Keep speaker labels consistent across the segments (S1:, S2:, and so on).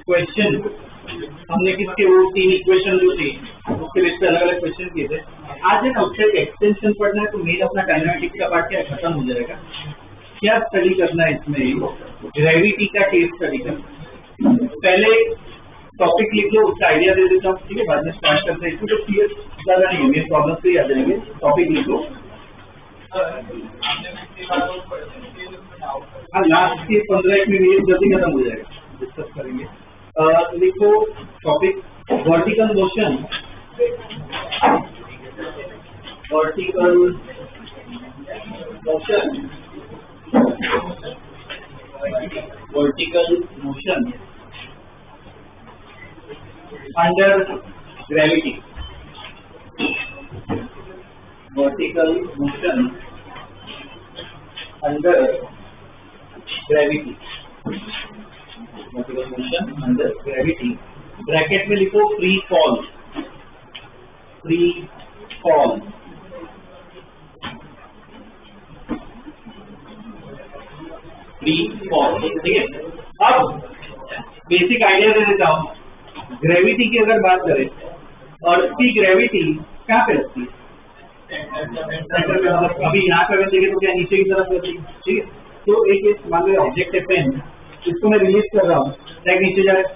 S1: Question हमने किसके वो 3 इक्वेशन जो थी उसके बेस पे अलग अलग क्वेश्चन किए थे। आज एक ऑब्जेक्ट एक्सटेंशन पढ़ना है तो मेन अपना काइनेमेटिक्स का पार्ट क्या खत्म हो जाएगा। क्या स्टडी करना है इसमें, ग्रेविटी का केस स्टडी करना। पहले टॉपिक लिख लो, उसका आइडिया दे देता हूँ, ठीक है, बाद में स्टार्ट करते हैं। इसको तो क्लियर ज्यादा नहीं है, मेन प्रॉब्लम से याद रहेंगे। टॉपिक लिख लो, हाँ लास्ट के 15 मिनट जल्दी खत्म हो जाएगा, डिस्कस करेंगे। लिखो topic vertical motion, vertical motion, vertical motion under gravity, vertical motion under gravity, vertical motion under gravity. Bracket में लिखो free fall, free fall, free fall, ठीक है। अब बेसिक आइडिया दे देता हूँ। ग्रेविटी की अगर बात करें, अर्थ की ग्रेविटी कहाँ पे लगती है? सेंटर पे, मतलब अभी यहाँ पे देखें तो क्या नीचे की तरफ लगती है, ठीक है। तो एक मान लो ऑब्जेक्ट है पेन, इसको मैं रिलीज कर रहा हूँ, लाइक नीचे जा रहा है,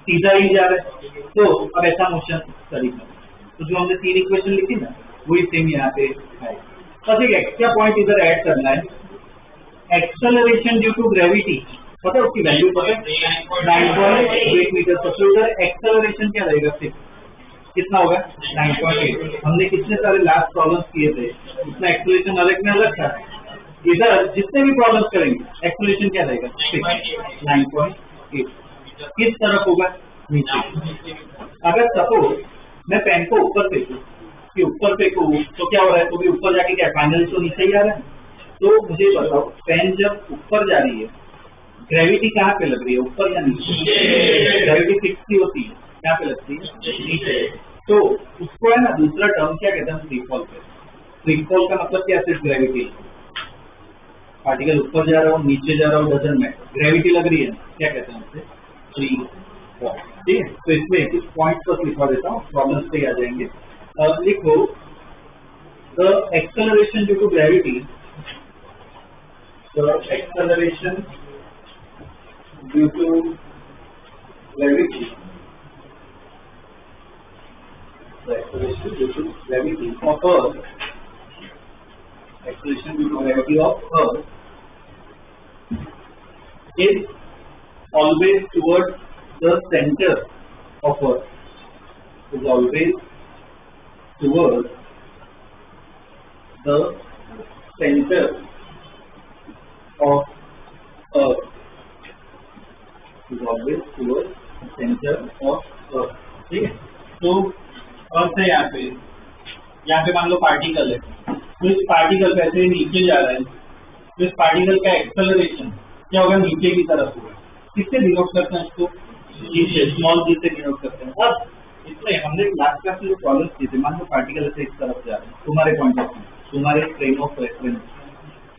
S1: सीधा ही जा रहा है, तो अब ऐसा मोशन तरीका। तो जो हमने 3 इक्वेशन लिखी ना, वही सेम यहाँ पे है। बस एक एक्स्ट्रा पॉइंट इधर ऐड करना है, एक्सेलरेशन ड्यू टू ग्रेविटी, पता है उसकी वैल्यू पता है 9.8 मीटर। सबसे उधर एक्सेलरेशन क्या रहेगा, कितना होगा 9.8। हमने कितने सारे लास्ट प्रॉब्लम्स किए थे, उसमें एक्सेलरेशन अलग में अलग था। इधर जितने भी प्रॉब्लम्स करेंगे एक्सेलरेशन क्या रहेगा 9.8। किस तरफ होगा, नीचे। अगर सपोज मैं पेन को ऊपर फेंकूं कि ऊपर फेंकूं तो क्या हो रहा है, तो भी ऊपर जाके क्या फाइनल तो नीचे ही आ रहा है। तो मुझे बताओ पेन जब ऊपर जा रही है ग्रेविटी कहाँ पे लग रही है, ऊपर या नीचे? ग्रेविटी फिक्स ही होती है, कहाँ पे लगती है, नीचे। तो उसको है ना दूसरा टर्म क्या कहते हैं, फ्री फॉल पे। फ्री फॉल का मतलब क्या, सिर्फ ग्रेविटी, पार्टिकल ऊपर जा रहा हो नीचे जा रहा हो डजंट मैटर, ग्रेविटी लग रही है, क्या कहते हैं उसे, फ्री फॉल। ठीक है, तो इसमें एक पॉइंट पर लिखवा देता हूँ, प्रॉब्लम्स पे आ जाएंगे। लिखो the acceleration due to gravity, the acceleration due to gravity, the acceleration due to gravity of Earth, acceleration due to gravity of Earth is always towards the center of Earth. Is always towards the center of Earth. Is always towards the center of Earth. ठीक है, तो अर्थ है यहाँ पे मान लो particle है, तो इस पार्टिकल पे ऐसे नीचे जा रहा है, तो इस पार्टिकल का एक्सेलरेशन क्या होगा, नीचे की तरफ होगा। किससे डिनोट करते हैं इसको, जी से, स्मॉल जी से डिनोट करते हैं। अब इसमें हमने लास्ट क्लास में जो प्रॉब्लम की थी, मान लो पार्टिकल ऐसे इस तरफ जा रहे हैं, तुम्हारे पॉइंट ऑफ व्यू, तुम्हारे फ्रेम ऑफ रेफरेंस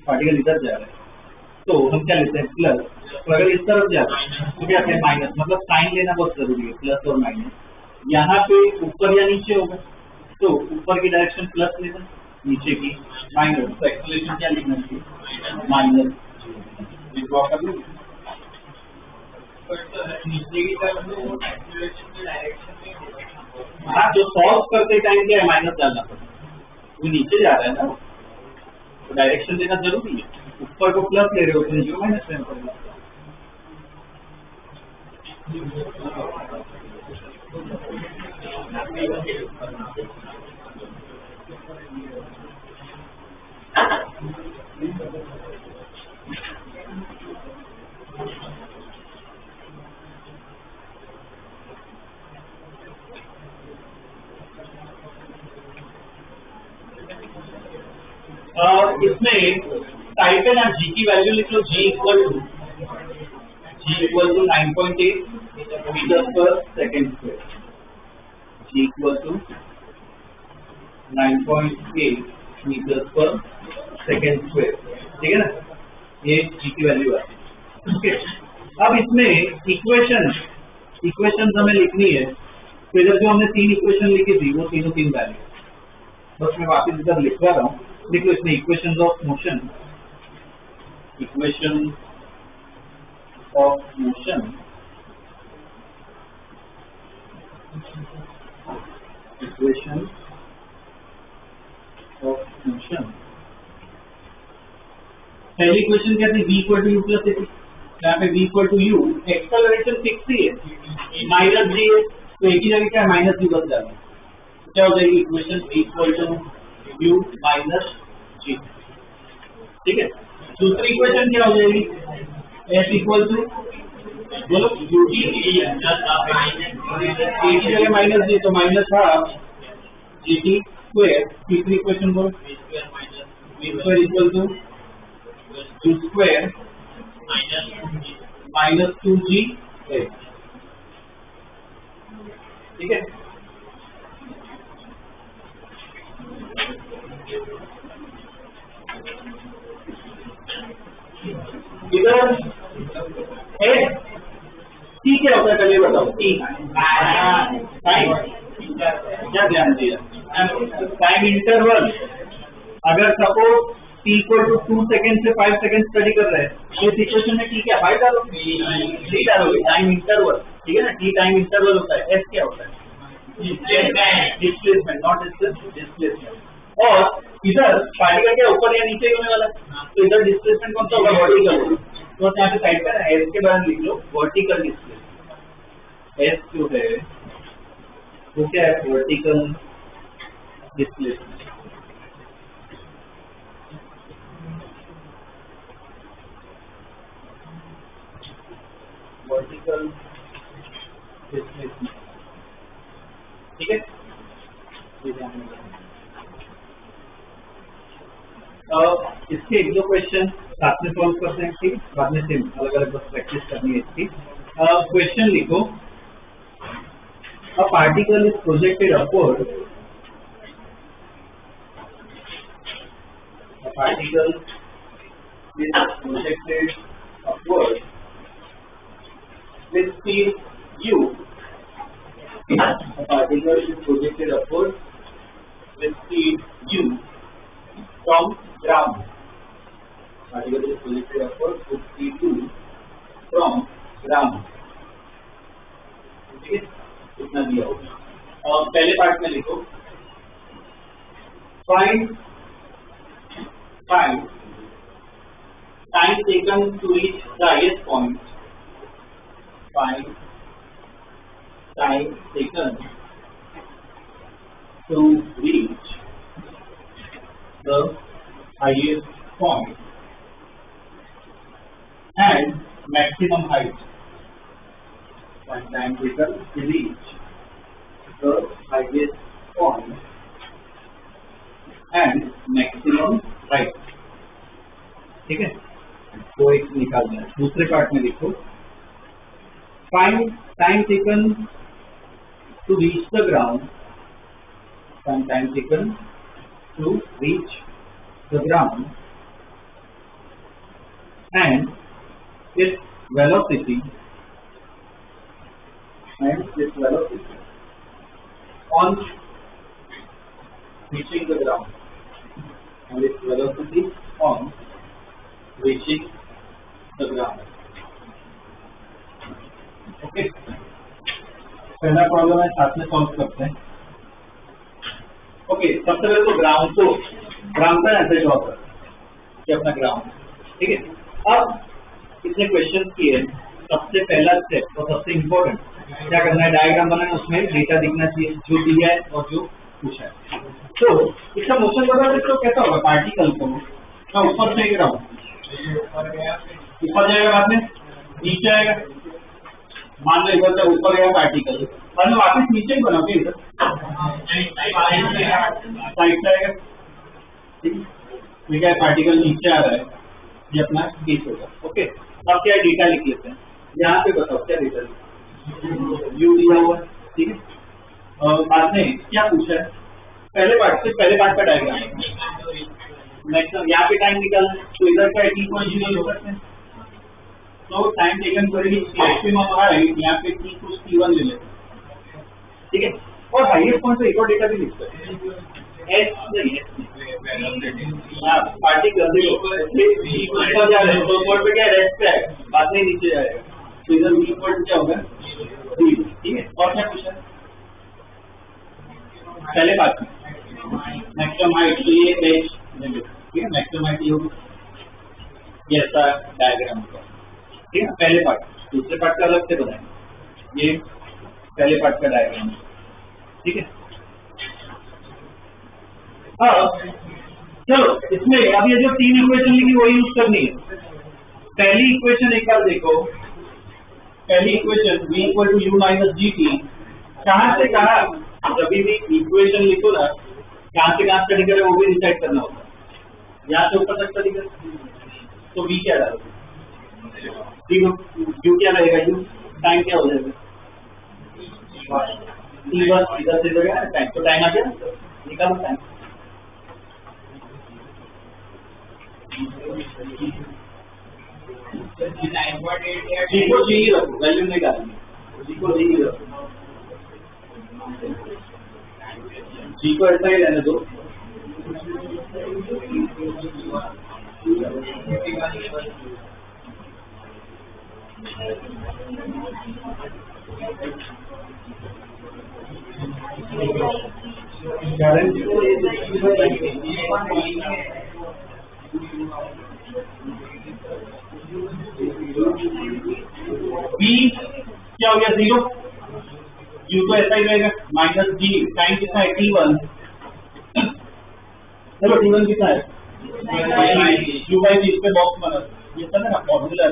S1: पार्टिकल इधर जा रहा है, तो हम क्या लेते हैं प्लस, तो अगर इस तरफ जा रहा है तो क्या है माइनस, मतलब साइन लेना बहुत जरूरी है, प्लस और माइनस। यहाँ पे ऊपर या नीचे होगा, तो ऊपर की डायरेक्शन प्लस लेना, नीचे की माइनस, तो एक्सेलरेशन क्या लिखना चाहिए, माइनस। ड्रॉ कर लो, नीचे की तरफ एक्सेलरेशन की डायरेक्शन में, हाँ जो सॉल्व करते टाइम क्या है माइनस डालना पड़ता है, वो नीचे जा रहा है ना, तो डायरेक्शन देना जरूरी है। ऊपर को प्लस ले रहे हो तो नीचे को माइनस लेना पड़ेगा। इसमें टाइप है ना, जी की वैल्यू लिख लो, जी equal to 9.8 metre per second square, ji equal to 9.8 metre per second square. ठीक है ना, ये जी की वैल्यू है। ओके, अब इसमें इक्वेशन हमें लिखनी है, तो इधर जो हमने 3 इक्वेशन लिखी थी वो तीनों 3 वैल्यू, बस मैं वापस इधर लिखवा रहा हूँ। देखो इसमें equation of motion, equation of motion, equation of motion, पहली इक्वेशन क्या थी, v equal to U plus A, यहाँ पे v equal to U, acceleration fix ही है, माइनस जी है, तो एक ही जगह क्या माइनस जी बच जाएगा, क्या हो जाएगी equation v equal to U minus G. ठीक है, दूसरी इक्वेशन क्या हो जाएगी, s इक्वल टू, बोलो यू टी, एक ही जगह माइनस जी, तो minus half G T square. तीसरी इक्वेशन बोलो, v square equal to you square minus 2g। ठीक है, इधर टी क्या होता है, चलिए बताओ, टी टाइम, क्या ध्यान दिया, टाइम इंटरवल। अगर suppose t equal to 2 second से 5 सेकेंड स्टडी कर रहे हैं, तो इस इक्वेशन में टी क्या 5 डालोगे, टी डालोगे, टाइम इंटरवल। ठीक है ना, टी टाइम इंटरवल होता है, एस क्या होता है, डिस्प्लेसमेंट, नॉट डिस्प्लेसमेंट। और इधर पार्टिकल क्या ऊपर या नीचे होने वाला, तो इधर डिस्प्लेसमेंट कौन सा होगा, वर्टिकल होगा। तो यहाँ पे साइड पर एस के बारे में लिख लो, वर्टिकल डिस्प्लेसमेंट। एस जो है वो क्या है, वर्टिकल डिस्प्लेसमेंट। Vertical displacement. ठीक है, इसके एक दो क्वेश्चन साथ में सॉल्व करते हैं, ठीक, बाद में सेम अलग अलग बस प्रैक्टिस करनी है इसकी। क्वेश्चन लिखो, a particle is projected upward, a particle is projected upward with speed u. A particle is projected upward with speed u from ground. Particle is projected upward with speed u from ground. ठीक है, इतना दिया होगा। और पहले part में लिखो, find time taken to reach the highest point. Find time taken to reach the highest point and maximum height. Find time taken to reach the highest point and maximum height. ठीक है, तो एक निकालना है। दूसरे part में लिखो, find time taken to reach the ground, find time taken to reach the ground and its velocity on reaching the ground, and its velocity on reaching the ground. Okay, पहला प्रॉब्लम है, साथ में solve करते हैं। Okay, सबसे पहले तो ground का ऐसे ड्रॉ कर कि अपना ग्राउंड, ठीक है। अब इसने क्वेश्चन किए, सबसे पहला स्टेप और सबसे इम्पोर्टेंट क्या करना है, डायग्राम बनाना, उसमें डेटा दिखना चाहिए जो दिया है और जो पूछा है। तो इसका मोशन बता तो कैसा होगा, पार्टिकल को मैं ऊपर फेंक रहा हूँ, ऊपर जाएगा, बाद में नीचे आएगा। मान लो इधर से ऊपर गया पार्टिकल, बाद में वापस नीचे ही बनाओगे, इधर साइड से आएगा, ठीक है। पार्टिकल नीचे आ रहा है, ये अपना केस होगा। ओके, अब क्या डेटा लिख लेते हैं, यहाँ पे बताओ क्या डेटा लिखा, यू दिया हुआ, ठीक है। और बाद में क्या पूछा है, पहले पार्ट का डायग्राम, मैक्सिमम यहाँ पे टाइम निकालना है, तो इधर का t हो सकते हैं, तो टाइम टेकन करेगी मैक्सिमम हाइट, यहाँ पे t1 ले लेते हैं, ठीक है। और हाईएस्ट पॉइंट पे एक और डेटा भी लिखते हैं, एच नहीं, पार्टिकल ऊपर जा रहे हैं, तो ऊपर पे क्या रेस्ट पे आएगा, बाद में नीचे जाएगा, तो इधर v पॉइंट क्या होगा, ठीक है। और क्या पूछा पहले बात में, मैक्सिमम हाइट, तो ये एच, ठीक है, मैक्सिमम हाइट ये होगी, ये ऐसा डायग्राम होगा, ठीक है। पहले पार्ट, दूसरे पार्ट का अलग से बनाएंगे, ये पहले पार्ट का डायग्राम, ठीक है। चलो इसमें अब ये जो तीन इक्वेशन लिखी वही यूज करनी है। पहली इक्वेशन एक बार देखो, पहली equation v equal to u minus g t, कहाँ से कहाँ, जब भी इक्वेशन लिखो ना, कहाँ से कहाँ स्टडी करें वो भी डिसाइड करना होता है, यहाँ से ऊपर तक स्टडी करें, तो v क्या डालोगे, u क्या रहेगा, u टाइम क्या हो जाएगा, t1 इधर से जाएगा टाइम, तो टाइम आ गया, निकालो टाइम, जी को जी ही रखो, वैल्यू नहीं डालेंगे, जी को जी ही रखो, जी को ऐसा ही रहने दो, गारंटी को बी क्या हो गया, 0, यू तो ऐसा ही रहेगा, माइनस जी, टाइम कितना है, t1, चलो t1 कितना है, u बाई जी, इस पे बॉक्स बना, ये था ना फॉर्मूला है,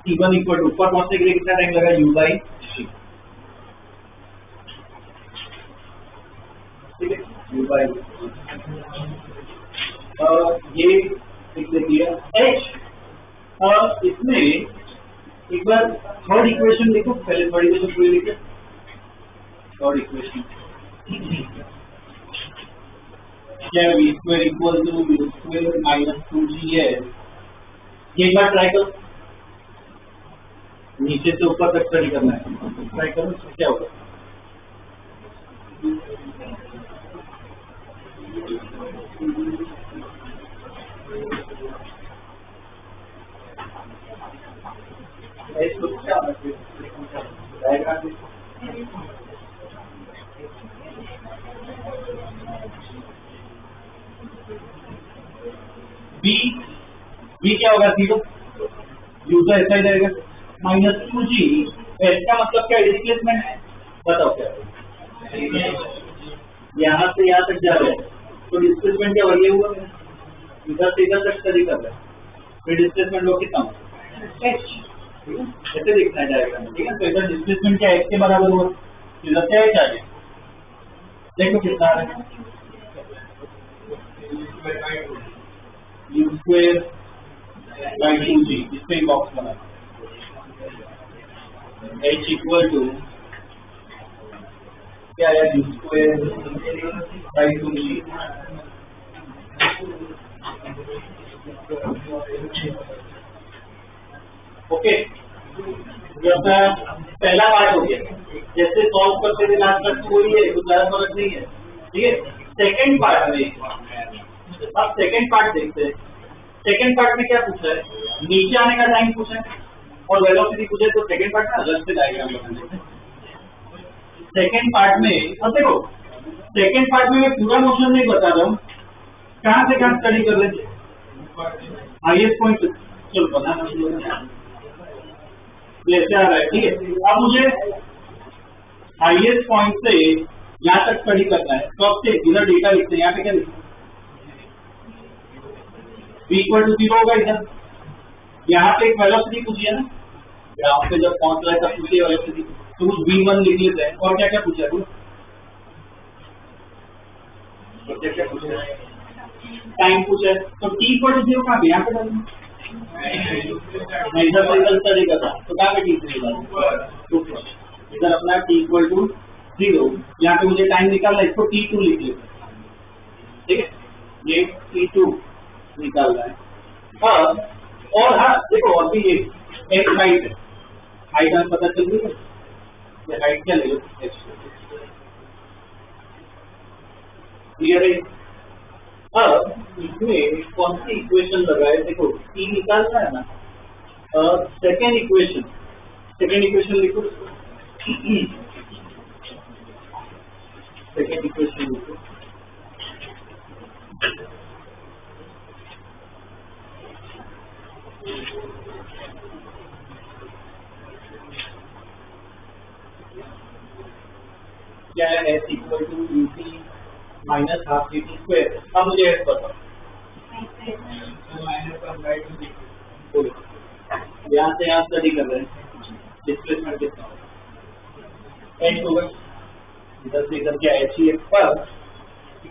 S1: t1 इक्वल टू ऊपर पहुंचने के लिए कितना टाइम लगा, u by g, u by ये लिख दिया एच। इसमें एक बार थर्ड इक्वेशन लिखो, पहले थर्ड इक्वेशन पूरी लिखे। थर्ड इक्वेशन क्या है, v square equal to you square minus 2gh। ये एक बार ट्राई करो, नीचे से ऊपर तक स्टडी करना है, ट्राई करो क्या होगा। बी क्या होगा, 0। यू तो ऐसा ही रहेगा, माइनस 2g। इसका मतलब क्या है, डिस्प्लेसमेंट है, बताओ क्या है। यहाँ से यहाँ तक जा रहे हैं तो डिस्प्लेसमेंट क्या ये हुआ, इधर से इधर तक स्टडी कर रहे हैं, फिर डिस्प्लेसमेंट वो कितना होगा, h। ऐसे लिखना है डायग्राम में, ठीक है। तो इधर डिस्प्लेसमेंट क्या h के बराबर हुआ, इधर क्या h आ गया, देखो कितना आ रहा है, यू स्क्वायर बाई 2g। इसमें ही बॉक्स बना h इक्वल टू क्या है, you square by 2g। Okay, ये अपना पहला पार्ट हो गया। जैसे सॉल्व करते थे लास्ट तक तो वही है, कुछ ज्यादा फर्क नहीं है, ठीक है। सेकेंड पार्ट में अब सेकेंड पार्ट देखते हैं। सेकेंड पार्ट में क्या पूछा है, नीचे आने का टाइम पूछा है और वेलोसिटी पूछे, तो सेकेंड पार्ट में अलग से डायग्राम बनाते हैं। सेकेंड पार्ट में अब देखो, सेकेंड पार्ट में मैं पूरा मोशन नहीं बता रहा हूँ, कहाँ से कहाँ स्टडी कर लेते, हाईएस्ट पॉइंट चलो बनाना जैसे आ रहा है, ठीक है। अब मुझे हाईएस्ट पॉइंट से यहाँ तक स्टडी करना है, तो अब से इधर डेटा लिखते हैं, यहाँ पे क्या लिखते हैं, v इक्वल टू 0 होगा इधर। यहाँ पे एक वेलोसिटी पूछी है ना, ग्राउंड पे जब पहुंच रहा है तब पूछिए वेलोसिटी, तो उस v1 लिख लेते हैं। और क्या क्या पूछा है, क्या क्या पूछा है, टाइम पूछा है, तो t इक्वल टू 0 कहाँ पे, यहाँ पे डालेंगे, मैं इधर से इधर स्टडी कर रहा हूँ, तो कहाँ पे t इक्वल, इधर अपना t इक्वल टू 0, यहाँ पे मुझे टाइम निकालना है, इसको t2 लिख लेते हैं, ठीक है। ये t2 निकाल रहा है। हाँ, और हाँ देखो, और भी एक हाइट है, हाइट हमें पता चल गई है, ये हाइट क्या लेगा, क्लियर है। अब इसमें कौन सी इक्वेशन लगाए, देखो t निकालना है ना, सेकेंड इक्वेशन लिखो, सेकेंड इक्वेशन लिखो, क्या है, s equal to ut minus half dt square. अब मुझे s बताओ, यहाँ से यहाँ स्टडी कर रहे हैं, डिस्प्लेसमेंट कितना होगा, h होगा, इधर से इधर क्या h ही है, पर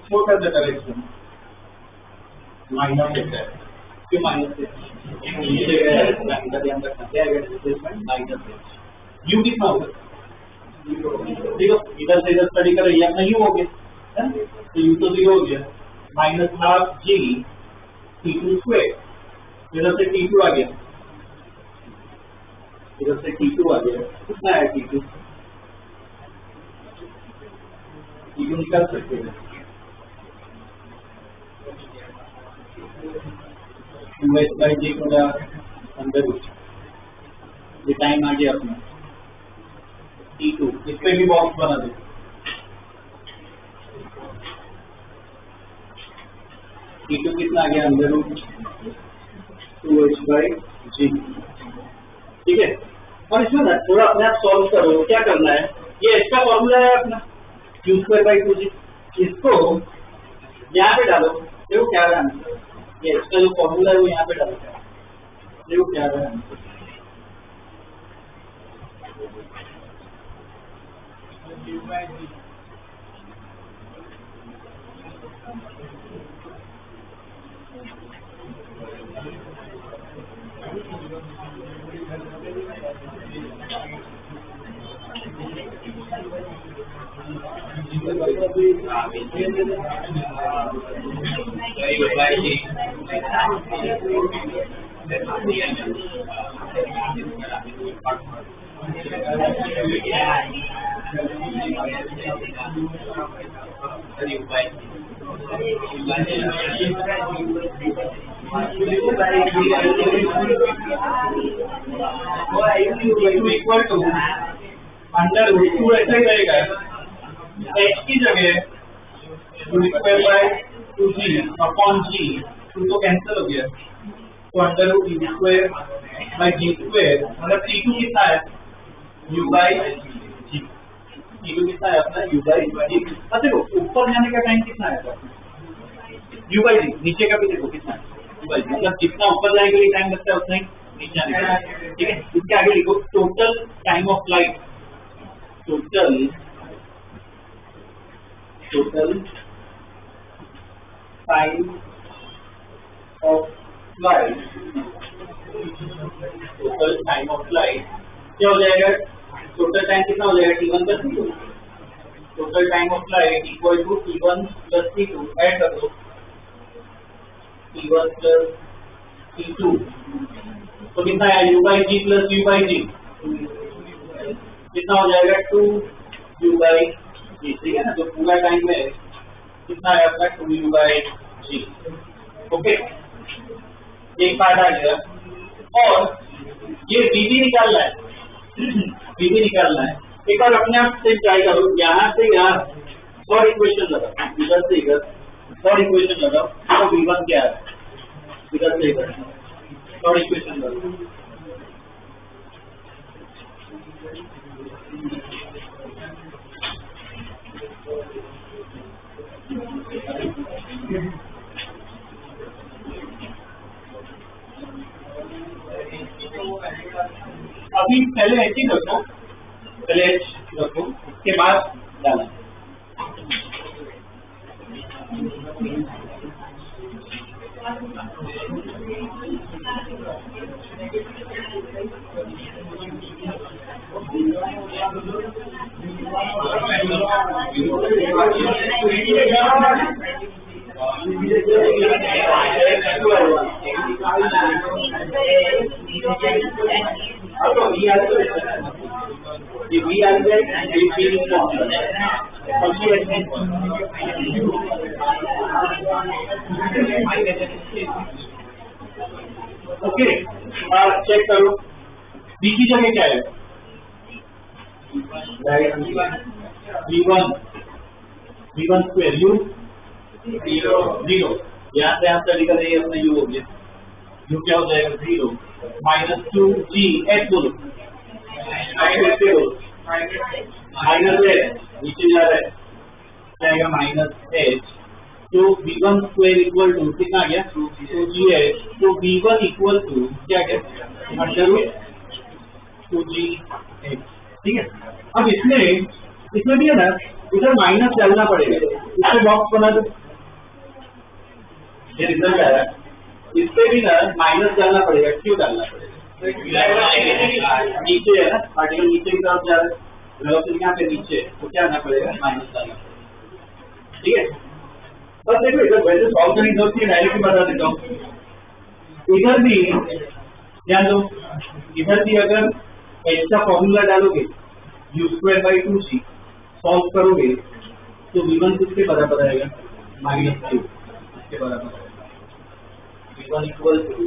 S1: छोटा सा करेक्शन माइनस है, क्यों माइनस है, ध्यान रखना क्या है, डिस्प्लेसमेंट माइनस है, u कितना होगा, देखो इधर से इधर स्टडी कर रही है, अपना u हो गया, तो u तो 0 हो गया, minus half g t2 square, इधर से t2 आ गया, इधर से t2 आ गया, कितना है t2 निकाल सकते हैं, 2h/g होगा अंदर, ये टाइम आ गया अपना t2, इस पे भी बॉक्स बना दो, t2 कितना आ गया, अंदर 2h/g, ठीक है। और इसमें ना थोड़ा अपने आप सॉल्व करो, क्या करना है, ये h का फॉर्मूला है अपना q²/2g, इसको यहाँ पे डालो, देखो क्या रहा है, ये h का जो फॉर्मूला है वो यहाँ पे डालो, देखो क्या रहा है, इक्वल टू अंडर रूट 2 ऐसा ही रहेगा, h की जगह square by 2g upon g, 2 तो कैंसिल हो गया, तो under root u square by g square, मतलब t2 कितना है u बाय g, t2 कितना है अपना u बाय g। अब देखो ऊपर जाने का टाइम कितना है u बाय g, नीचे का भी देखो कितना है u बाय g, मतलब जितना ऊपर जाने के लिए टाइम लगता है उतना ही नीचे आने का, ठीक है। इसके आगे लिखो total time of light, total time of light, total time of light क्या हो जाएगा, टोटल टाइम कितना हो जाएगा t1 plus t2, total time of light equal to t1 plus t2, add कर दो t1 प्लस t2, तो कितना है u by g plus u by g, कितना हो जाएगा 2 u बाई g, ठीक है ना। तो पूरा टाइम में कितना है अपना 2 u बाई g, ओके। एक पार्ट आ गया, और ये bb निकालना है, bb निकालना है। एक बार अपने आप से ट्राई करो, यहाँ से यहाँ और इक्वेशन लगाओ, इधर से इधर और इक्वेशन लगाओ, तो v1 क्या है, इधर से इधर और इक्वेशन लगाओ। अभी पहले h ही रखो, पहले h रखो, उसके बाद डालना। ओके, चेक करो बी की जगह क्या है, v1 स्क्वायर u 0, यहाँ से यहाँ स्टडी कर रही है अपना u हो गया, u क्या हो जाएगा 0 माइनस 2g h बोलो, माइनस h नीचे जा रहा है, जाएगा माइनस h, तो v1 स्क्वायर इक्वल टू कितना आ गया 2g है, तो v1 इक्वल टू क्या क्या अंडर रूट 2g h, ठीक है। अब इसमें भी है ना, इधर माइनस डालना पड़ेगा, इससे बॉक्स बना दो, ये रिजल्ट आया, इस पे भी ना माइनस डालना पड़ेगा, क्यों डालना पड़ेगा, नीचे है ना पार्टिकल नीचे की तरफ जा रहा है, वेलोसिटी यहाँ पे नीचे है, तो क्या आना पड़ेगा माइनस डालना पड़ेगा, ठीक है। बस देखो इधर वैसे सॉल्व करने की जरूरत नहीं, डायरेक्टली बता देता हूँ। इधर भी ध्यान दो, इधर भी अगर h का फॉर्मूला डालोगे u square by 2g solve करोगे तो v1 किसके बराबर आएगा -2 इसके बराबर आएगा, v1 इक्वल टू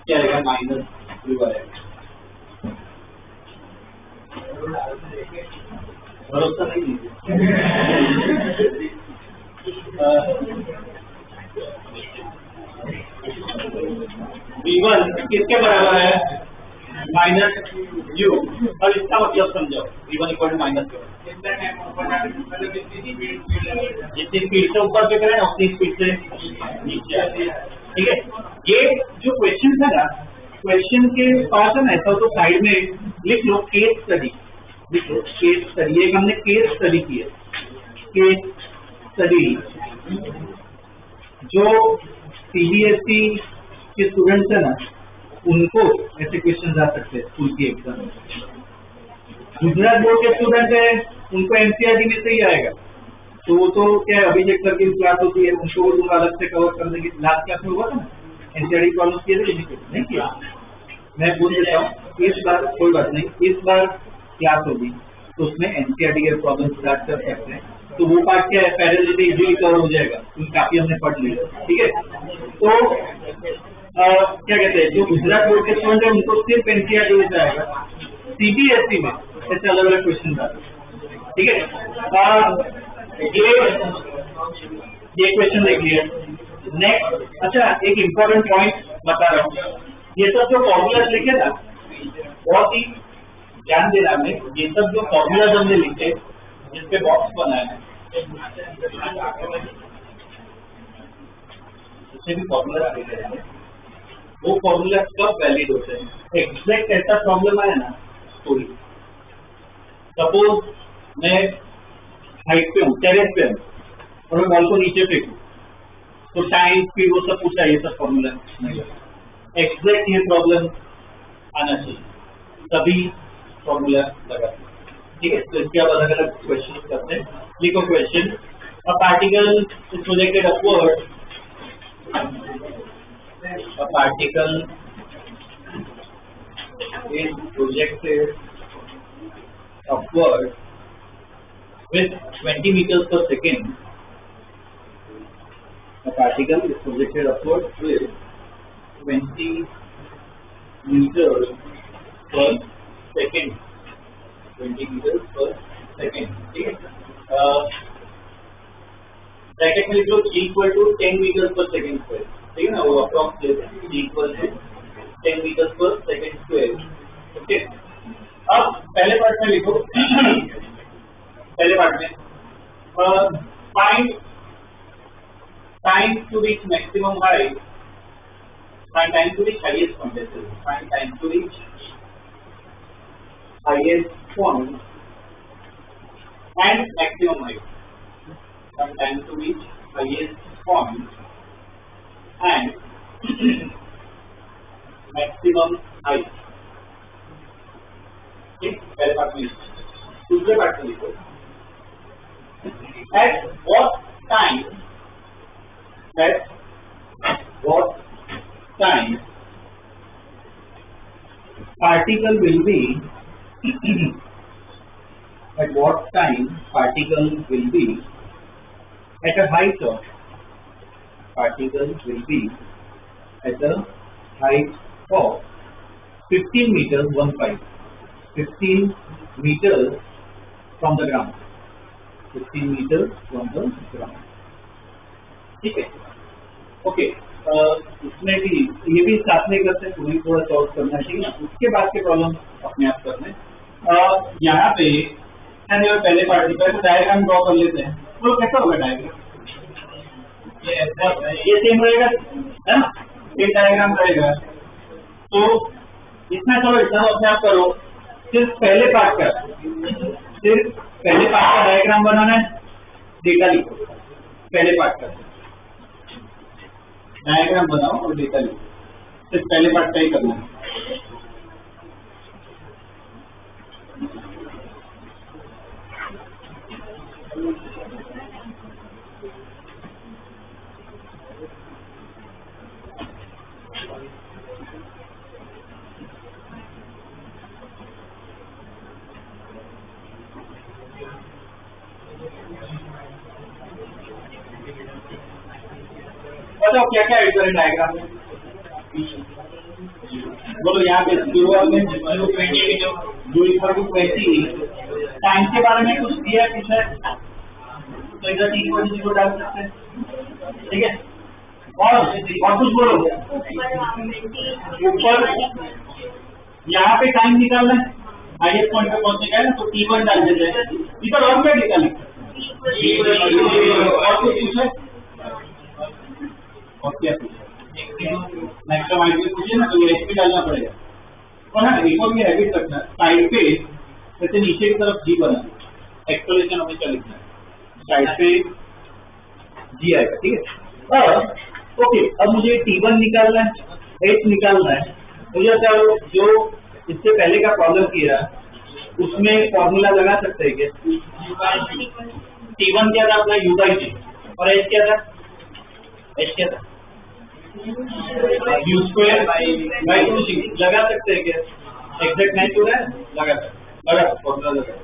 S1: क्या आएगा -2 आएगा। भरोसा नहीं v1 किसके बराबर है -u, और इसका मतलब समझो v1 इक्वल टू जितनी स्पीड से ऊपर पे करें उतनी स्पीड से नीचे आती है, ठीक है। ये जो क्वेश्चन था ना, क्वेश्चन के पास है ना ऐसा तो साइड में लिख लो केस स्टडी, लिख लो केस स्टडी, एक हमने केस स्टडी की है, केस स्टडी जो सीबीएसई के स्टूडेंट्स है ना उनको ऐसे क्वेश्चन आ सकते हैं स्कूल की एग्जाम में। गुजरात बोर्ड के स्टूडेंट है, उनको एनसीईआरटी में से ही आएगा, तो वो तो क्या अभिषेक सर की क्लास होती है, उनको वो दूंगा अलग से कवर करने की। लास्ट क्लास में हुआ था ना, एनसीईआरटी प्रॉब्लम किए थे नहीं किया, मैं बोल देता हूँ इस बार कोई बात नहीं, इस बार क्लास होगी तो उसमें एनसीईआरटी के प्रॉब्लम स्टार्ट कर सकते हैं, तो वो पार्ट क्या है पैरेलली इजीली कवर हो जाएगा क्योंकि काफी हमने पढ़ लिया। ठीक है, तो क्या कहते हैं जो गुजरात बोर्ड के स्टूडेंट है उनको सिर्फ एनसीईआरटी में आएगा, सीबीएसई में ऐसे अलग अलग क्वेश्चन आते हैं। ठीक है, ये क्वेश्चन देख लिया। नेक्स्ट, अच्छा एक इम्पोर्टेंट पॉइंट बता रहा हूँ, ये सब जो फॉर्मूला लिखे ना बहुत ही ध्यान देना में, ये सब जो फॉर्मूला हमने लिखे जिसपे बॉक्स बनाया है जिससे भी फॉर्मूला लिखे हैं वो फॉर्मूला कब वैलिड होते हैं, एग्जैक्ट ऐसा प्रॉब्लम आया ना तो सपोज मैं हाइट पे हूँ, टेरेस पे हूँ और मैं बॉल को नीचे फेंकूं तो टाइम स्पीड वो सब पूछा, ये सब फॉर्मूला नहीं लगा। एग्जैक्ट ये प्रॉब्लम आना चाहिए तभी फॉर्मूला लगा। ठीक है, तो इसके अब अलग अलग क्वेश्चन करते हैं। लिखो question, a particle is projected upward, a particle is projected upward with 20 meters per second. A particle is projected upward with 20 meters per second. 20 meters per second. ठीक है, ब्रैकेट में लिख लो G equal to 10 meters per second square. ठीक है ना, वो approx लेते हैं G equal to 10 meters per second square. Okay, अब पहले पार्ट में लिखो पहले पार्ट में find time to reach maximum height, find time to reach highest point, find time to reach highest point and maximum height, find time to reach highest point and maximum height. ठीक, पहले part में। दूसरे part में लिखो at what time particle will be at what time particle will be at a height of, particle will be at a height of 15 meters 15 meters from the ground, 15 meters from the ground। ठीक है, okay, इसमें भी ये भी साथ में करते हैं, पूरी थोड़ा सॉल्व करना चाहिए ना, उसके बाद के प्रॉब्लम अपने आप करने। यहाँ पे पहले पार्ट पर डायग्राम ड्रॉ कर लेते हैं, तो कैसा होगा डायग्राम, ये सेम रहेगा है ना, एक डायग्राम रहेगा। तो इसमें चलो इतना अपने आप करो, सिर्फ पहले पार्ट का, सिर्फ पहले पार्ट का डायग्राम बनाना है, डेटा लिखो, पहले पार्ट का डायग्राम बनाओ और डेटा लिखो, सिर्फ पहले पार्ट का ही करना है। बताओ क्या क्या ऐड करें डायग्राम में, बोलो। यहाँ पे शुरुआत में जो इक्वल टू 20, टाइम के बारे में कुछ दिया कुछ है तो इधर इक्वल टू 0 डाल सकते हैं। ठीक है, और कुछ बोलो। ऊपर यहाँ पे टाइम निकालना है, हाईएस्ट पॉइंट पे पहुंचने का है ना, तो T1 डाल देते हैं। इधर और क्या निकालें, और कुछ पूछे और क्या पूछे, मैक्सिमम हाइट पूछिए ना, तो एचपी डालना पड़ेगा। और ना एक और भी हैबिट रखना, साइड पे जैसे नीचे की तरफ जी बना, एक्सप्लेनेशन हमें क्या लिखना है, साइड पे जी आएगा। ठीक है, ओके, अब मुझे T1 निकालना है, H निकालना है, मुझे बताओ जो इससे पहले का प्रॉब्लम किया उसमें फॉर्मूला लगा सकते हैं क्या? T1 क्या था अपना U by G और H क्या था? U स्क्वायर बाई 2C लगा सकते हैं क्या? एग्जैक्ट नहीं हो रहा है, लगा फॉर्मूला लगा।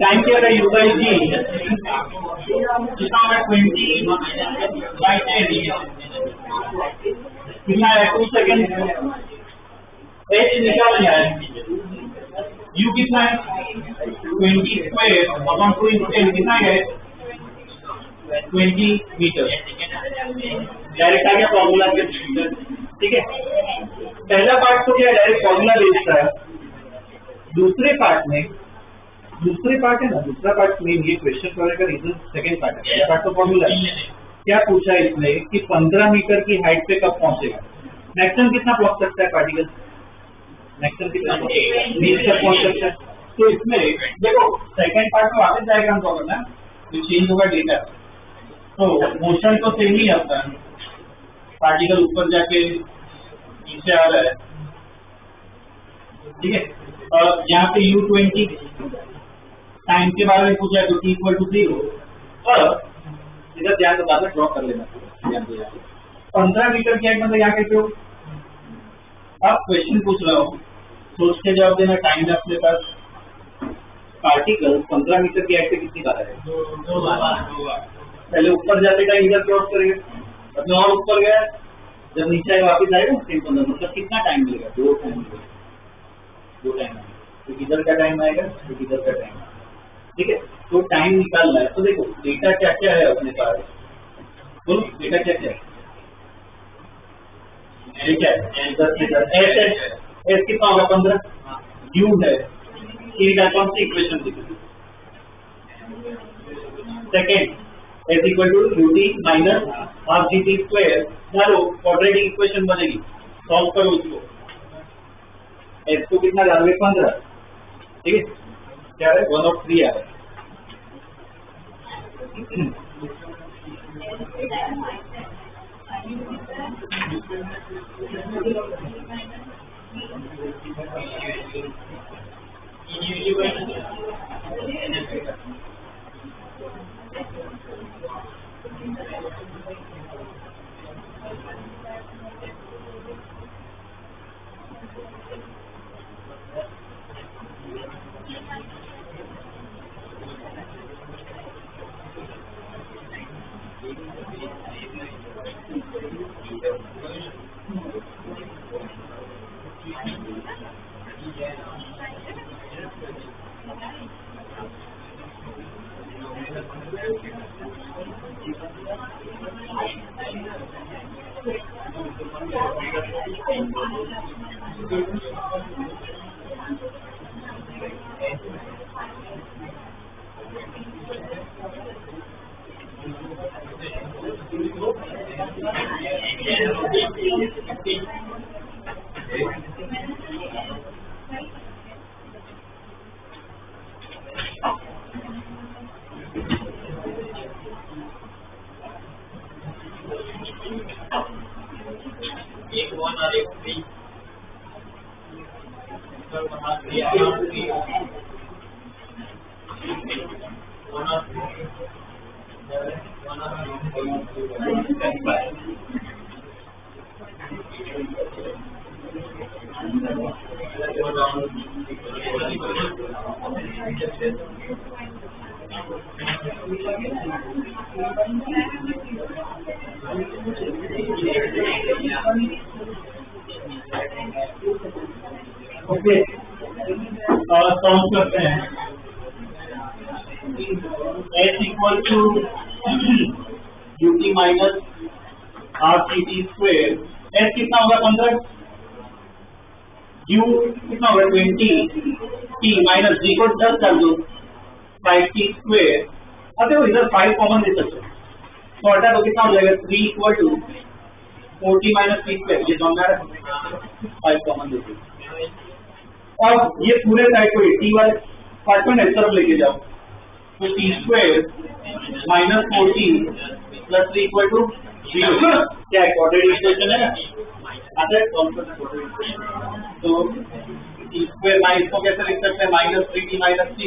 S1: टाइम क्या है U by G कितना है 20 by 10 कितना है 2 सेकेंड। H निकालना है U कितना है 20 स्क्वायर अपॉन 2 into 10 कितना है 20 मीटर। डायरेक्ट आ गया फॉर्मूला के मीटर, ठीक है। पहला पार्ट तो क्या डायरेक्ट फॉर्मूला बेस्ड है। दूसरा पार्ट है ना, दूसरा पार्ट में ये क्वेश्चन करने का रीजन सेकंड पार्ट है। पहला पार्ट तो फॉर्मूला है। क्या पूछा इसने कि 15 मीटर की हाइट पे कब पहुंचेगा, मैक्सिमम कितना पहुंच सकता है पार्टिकल, मैक्सिमम कितना 20 तक पहुंच सकता है। तो इसमें देखो सेकंड पार्ट में वापस डायग्राम ड्रॉ करना, तो चेंज होगा डेटा। तो मोशन तो सेम ही आता है, पार्टिकल ऊपर जाके नीचे आ रहा है, ठीक है। और यहाँ पे U20 टाइम के बारे में पूछा है तो T = 0। और इधर ध्यान से बात ड्रॉ कर लेना, 15 मीटर की हाइट मतलब यहाँ कैसे हो। अब क्वेश्चन पूछ रहा हूँ, सोच के जवाब देना। टाइम है अपने पास, पार्टिकल 15 मीटर की हाइट पे कितनी बार है? 2 बार। पहले ऊपर जाते टाइम इधर क्रॉस करेगा, अपने और ऊपर गया, जब नीचे आए वापिस आएगा 15, मतलब कितना टाइम मिलेगा? 2 टाइम मिलेगा, 2 टाइम। तो इधर का टाइम आएगा, तो इधर का टाइम, ठीक है। तो टाइम निकालना है। तो देखो डेटा क्या क्या है अपने पास, बोलो डेटा क्या क्या है। ठीक है, 10 मीटर एस कितना होगा 15 U है। कौन सी इक्वेशन लिखी? Second S = UT minus half GT square. डालो क्वाड्रेटिक इक्वेशन बनेगी, सॉल्व करो उसको। S को कितना डालोगे 15, ठीक है। क्या है 1/3 आ रहा है। एक 1 और एक 3 तो वहाँ 3 और 3 1 और 3
S2: ओके, सॉल्व करते हैं। S equal to ut minus RCT square. S कितना होगा 15, U कितना होगा 20, T माइनस G को 10 कर दो 5T स्क्वेयर। अब देखो इधर 5 कॉमन दे सकते हैं, तो हटा दो, कितना हो जाएगा 3 equal to 40 minus T square. ये जो हमारा 5 कॉमन दे सकते। अब ये पूरे साइड को टी वाले पार्ट में इस तरफ लेके जाओ, तो t square minus 40 plus 3 equal to 0। क्या है, क्वाड्रेटिक इक्वेशन है ना, आता है कौन सा क्वाड्रेटिक इक्वेशन। तो टी स्क्वायर माइनस को कैसे लिख सकते हैं, minus 3t minus t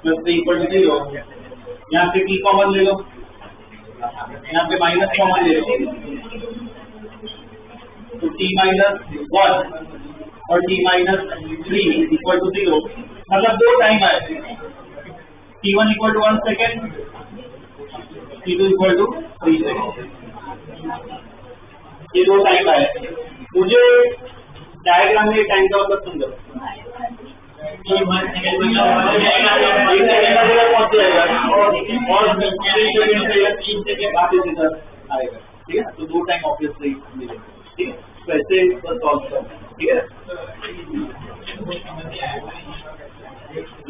S2: plus 3 equal to 0। यहाँ से t कॉमन ले लो, यहाँ पे माइनस कॉमन ले लो, तो t माइनस 1 और t माइनस 3 इक्वल टू 0। मतलब दो टाइम आए, t1 equal to 1 second, t2 equal to 3 second. ये दो टाइम आए। मुझे डायग्राम में टाइम का मतलब समझो, एक सेकेंड का जगह पहुंच जाएगा और 3 सेकेंड बाद इधर आएगा। ठीक है, तो दो टाइम ऑब्वियसली मिलेगा। ठीक है, तो ऐसे सॉल्व करना है। ठीक है,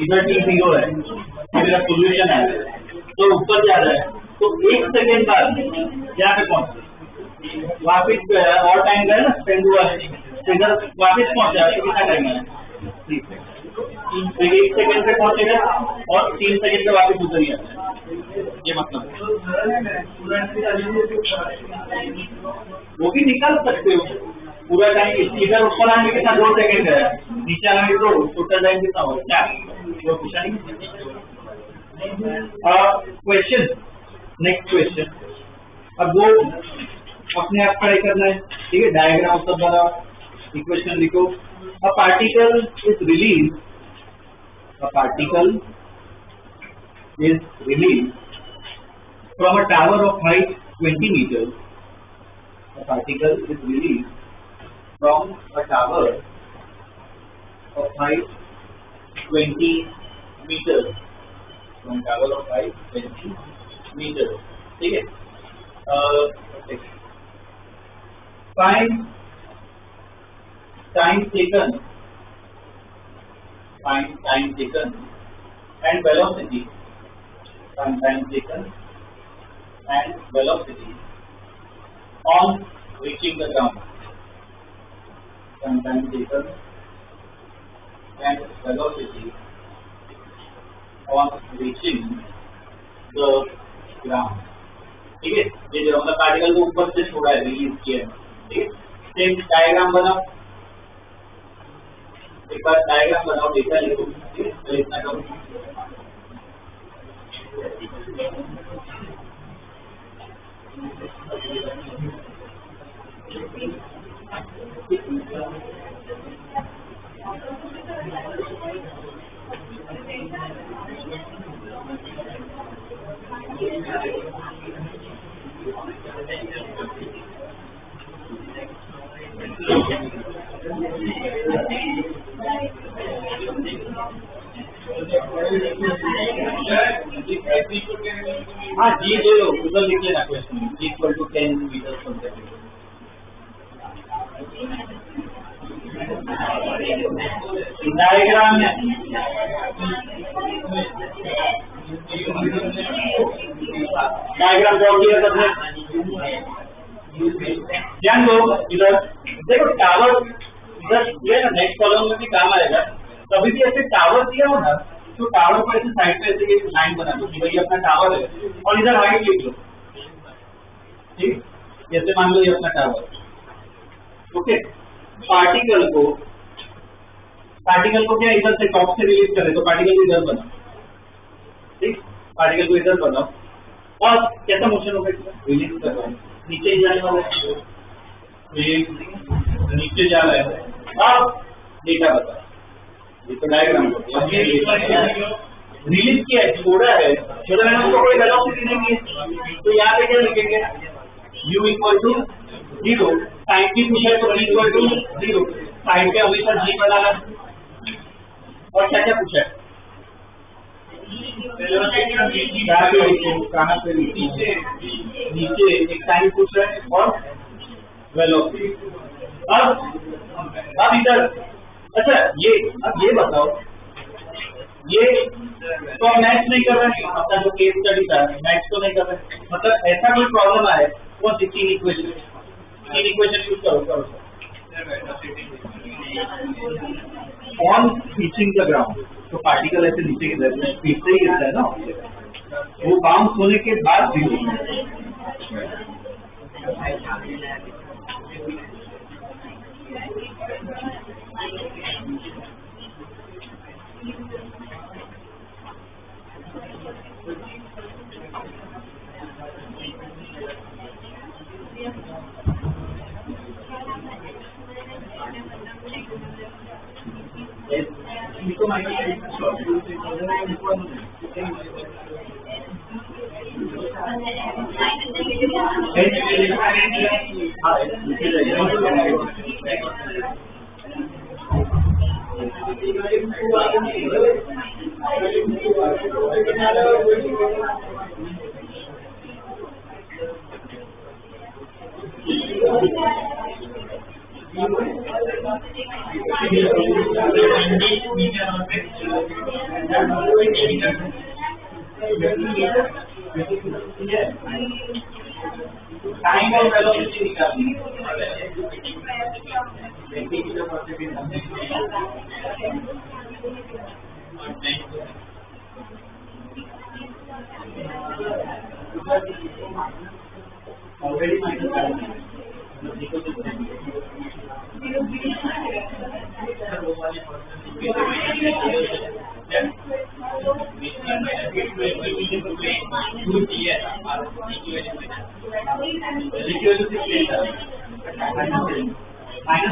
S2: इधर t0 है, मेरा सोल्यूशन है, तो ऊपर जा रहा है, तो 1 सेकेंड बाद यहाँ पे पहुंचे, वापिस और टाइम गया ना स्पेंड हुआ है, इधर वापिस पहुंचा तो कितना टाइम है, 3 सेकेंड। 1 सेकेंड पे पहुंचेगा और 3 सेकेंड पे वापिस उधर ही आता है। ये मतलब वो भी निकाल सकते हो पूरा टाइम। इधर ऊपर आने के साथ 2 सेकेंड है, नीचे आने तो टोटल टाइम कितना होगा, क्या वो पूछा नहीं। Question, next question. अब वो अपने आप ट्राई करना है। ठीक है, डायग्राम सब बना, इक्वेशन लिखो। A particle is release, a particle is release from a tower of height 20 meters. A particle is released from a tower of height 20 meters. From tower of height 20 meters. ठीक है, find time taken, find time taken and velocity, find time taken and velocity on reaching the ground. Some time taken and velocity on reaching the ground. ठीक है, ये जो हमने particle को ऊपर से छोड़ा है, रिलीज किया है। ठीक है, सेम डायग्राम बनाओ, एक बार डायग्राम बनाओ, डेटा लिखो। ठीक है, तो इतना करो। हाँ जी, ले लो, उधर लिख लेना question, g equal to 10 metre per second. Diagram में डायग्राम ड्रॉ किया सबने, ध्यान दो। इधर देखो टावर, इधर ये ना नेक्स्ट कॉलम में भी काम आएगा। कभी भी ऐसे टावर दिया हो ना, तो टावर को ऐसे साइड पे ऐसे एक लाइन बना दो कि भाई अपना टावर है और इधर हाइट लिख लो। ठीक, जैसे मान लो ये अपना टावर। ओके, पार्टिकल को क्या इधर से टॉप से रिलीज करे, तो पार्टिकल को इधर बनाओ। ठीक, पार्टिकल को इधर बनाओ और कैसा मोशन होगा इसका? रिलीज कर रहा है, नीचे ही जाने वाला है, नीचे जा रहा है। अब डेटा बता, ये तो डायग्राम रिलीज किया है, छोड़ा है, छोड़ा है उसको कोई वेलोसिटी नहीं है, तो यहाँ पे क्या लिखेंगे? u इक्वल टू 0, टाइम की पूछा है तो v इक्वल टू 0, टाइम पे हमेशा g बनाना। और क्या क्या पूछा है? कहाँ पे नीचे एक टाइम पूछ रहा है और वेलोसिटी। अब इधर अच्छा अब ये बताओ, ये तो हम मैच नहीं कर रहे हैं, अपना जो केस स्टडी था मैच तो नहीं कर रहे, मतलब ऐसा कोई प्रॉब्लम आए वो 3 इक्वेशन यूज करो। ऑन रीचिंग द ग्राउंड तो पार्टिकल ऐसे नीचे की तरफ स्पीड से ही गिरता है ना, वो बाउंस होने के बाद भी टाइम और वेलोसिटी निकालनी है। ऑलरेडी माइनस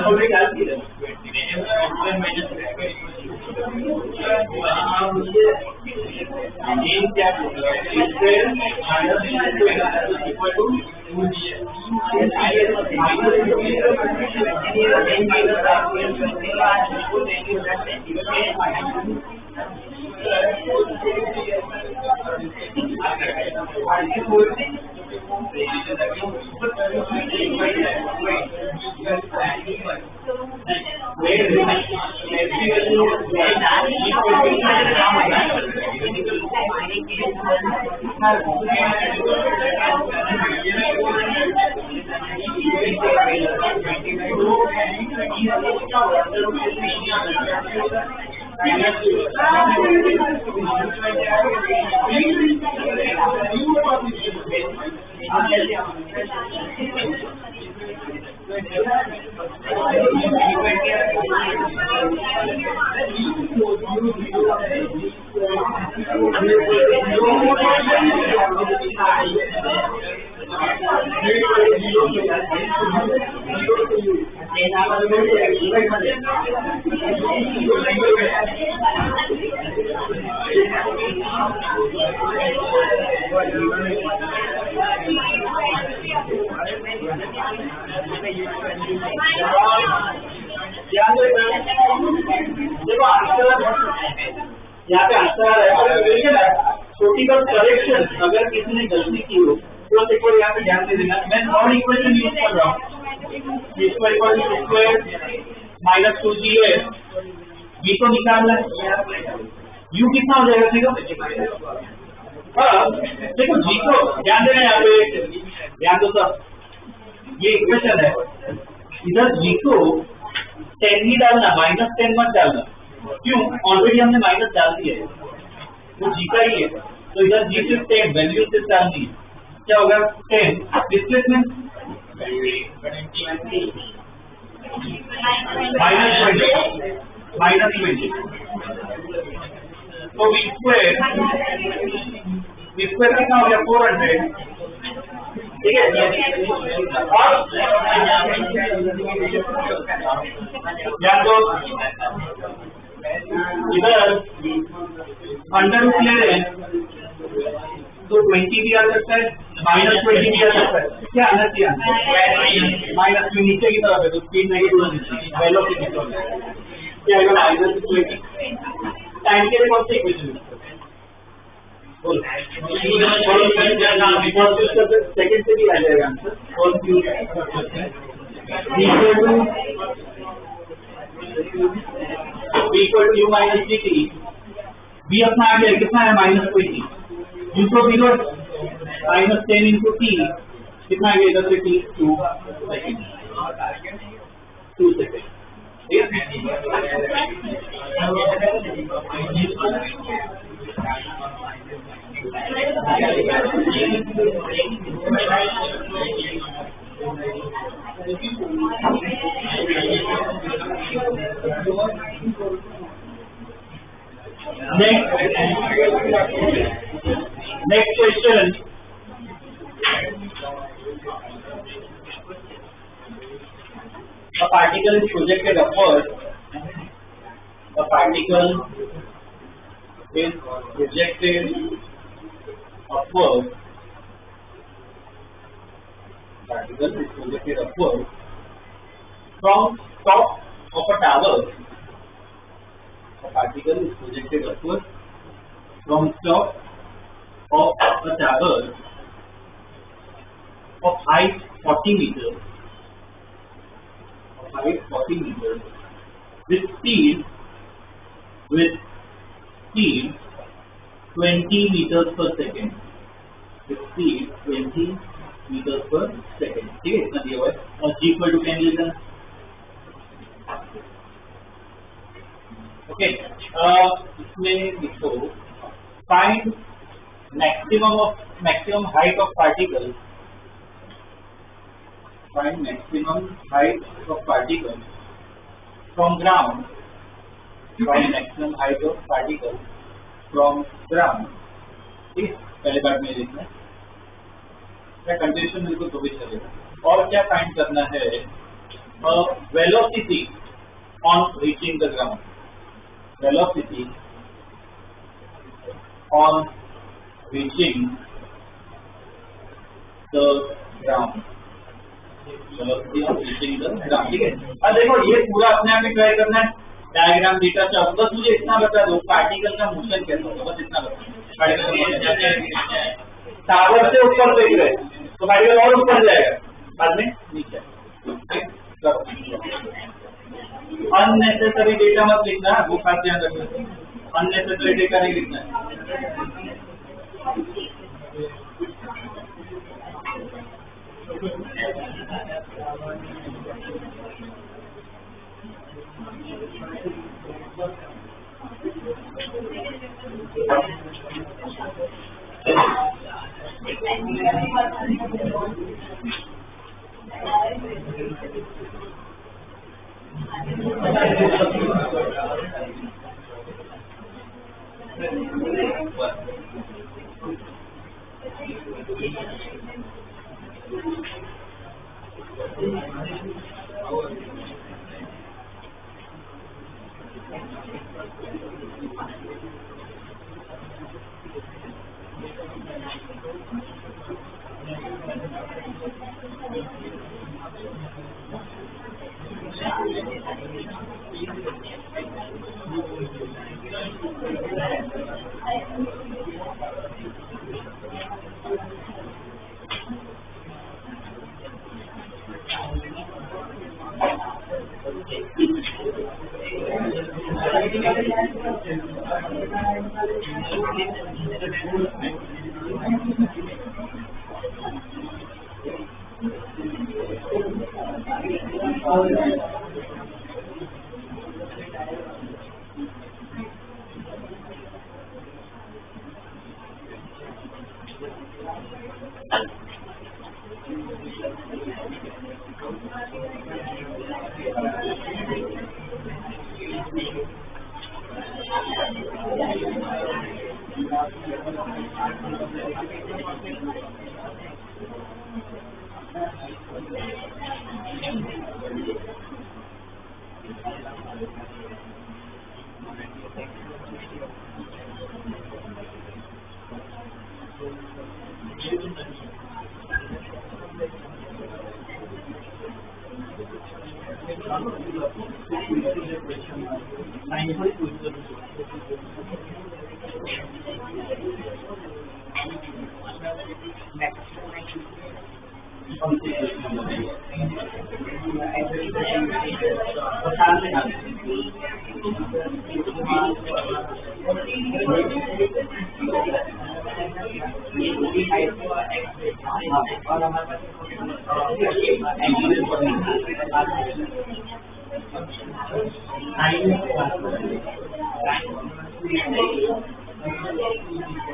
S2: ऑलरेडी डाल दिया यहाँ पे आंसर है छोटी बस करेक्शन, अगर किसी ने गलती की हो तो एक बार यहाँ पे ध्यान दे देना। मैं नॉन इक्वेशन यूज कर रहा हूँ, माइनस 2g है, v को निकालना है, u कितना हो जाएगा? देखो देखो g को ध्यान देना, यहाँ पे ध्यान दो सब, ये इक्वेशन है, इधर g को 10 ही डालना, -10 मत डालना। क्यों? ऑलरेडी हमने माइनस डाल दिया है, वो जी का ही है, तो इधर जी सिर्फ 10 वैल्यू सिर्फ डालनी है। क्या होगा? 10 डिस्प्लेसमेंट -20 तो v स्क्वायर V स्क्वायर कितना हो गया 400, ठीक है। और या तो इधर अंडर रूट ले रहे हैं तो 20 भी आ सकता है, -20 भी आ सकता है। क्या आना चाहिए? माइनस में नीचे की तरफ है तो स्पीड नेगेटिव वेलोसिटी क्या आएगा? -20। टाइम के लिए कौन सी इक्वेशन सेकंड से भी आ जाएगा आंसर। कौन सी equal to u minus dt। b अपना आ गया कितना है? -20। u को 0 -10 इंटू t कितना आ गया? इधर से t 2 second, 2 second. Next question. A particle is projected upward. A particle is projected upward. Particle is projected upward from top of a tower. A particle is projected upward from top of a tower of height 40 meters. Height 40 meters with speed 20 meters per second. With speed 20 meters per second. ठीक है, इतना दिया हुआ है। और g equal to 10 Newton. Okay, इसमें लिखो find maximum height of particle. Find maximum height of particle from ground. Find maximum height of particle from ground. ठीक, पहले बार में लिखना है, क्या कंडीशन बिल्कुल तो भी चलेगा। और क्या फाइंड करना है? Velocity on reaching the ground. Velocity on reaching the ground. Velocity on reaching the ground. ठीक है। अब देखो ये पूरा अपने आप ही ट्राई करना है, डायग्राम डेटा चाहो, बस मुझे इतना बता दो पार्टिकल का मोशन कैसा होगा, बस इतना बता। पार्टिकल का मोशन टावर से ऊपर देख रहे तो पार्टिकल और ऊपर जाएगा, बाद में नीचे। अननेसेसरी डेटा मत लिखना, वो खास ध्यान रखना। अननेसेसरी डेटा नहीं लिखना है।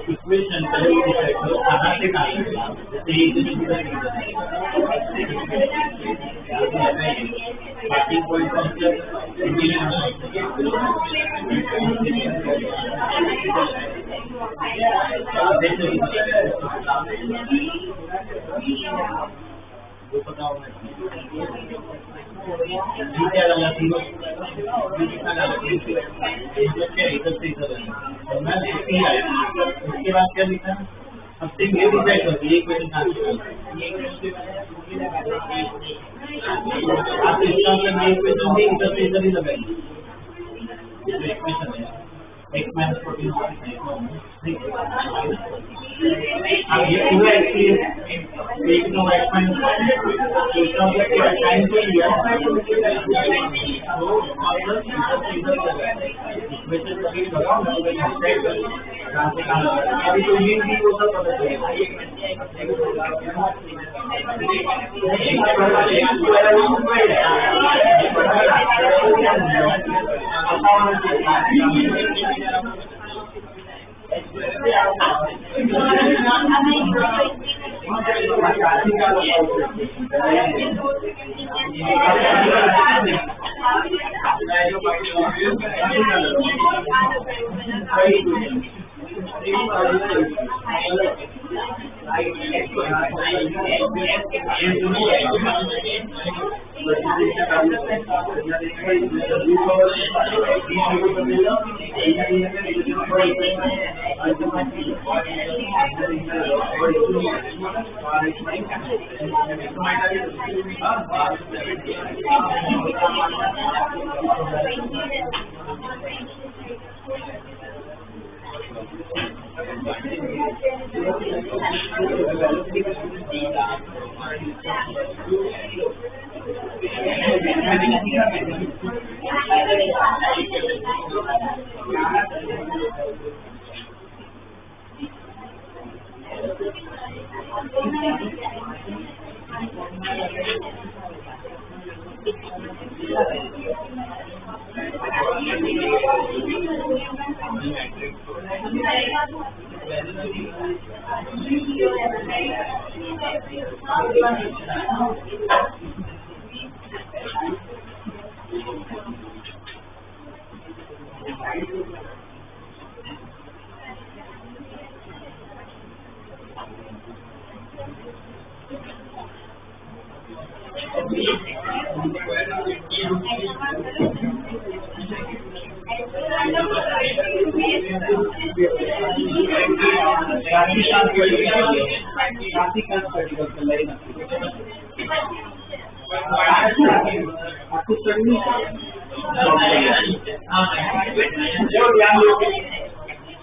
S2: इक्वेशन बाकी कोई वो पता होना क्या लगा थी कितना लगा उसके बाद क्या लिखा अब से ये डिसाइड कर दिए क्वेश्चन आप इसका मतलब ये क्वेश्चन भी इधर से इधर ही लगाएंगे इक्वेशन है x minus 14 अब ये पूरा एक्सपीरियंस एक नो x minus 14 इसका मतलब टाइम पे लिया तो मतलब इधर लगाएंगे इक्वेशन सभी लगाओ ना तो ये सेट कर कहां से कहां लगा अभी तो ये भी वो सब पता चलेगा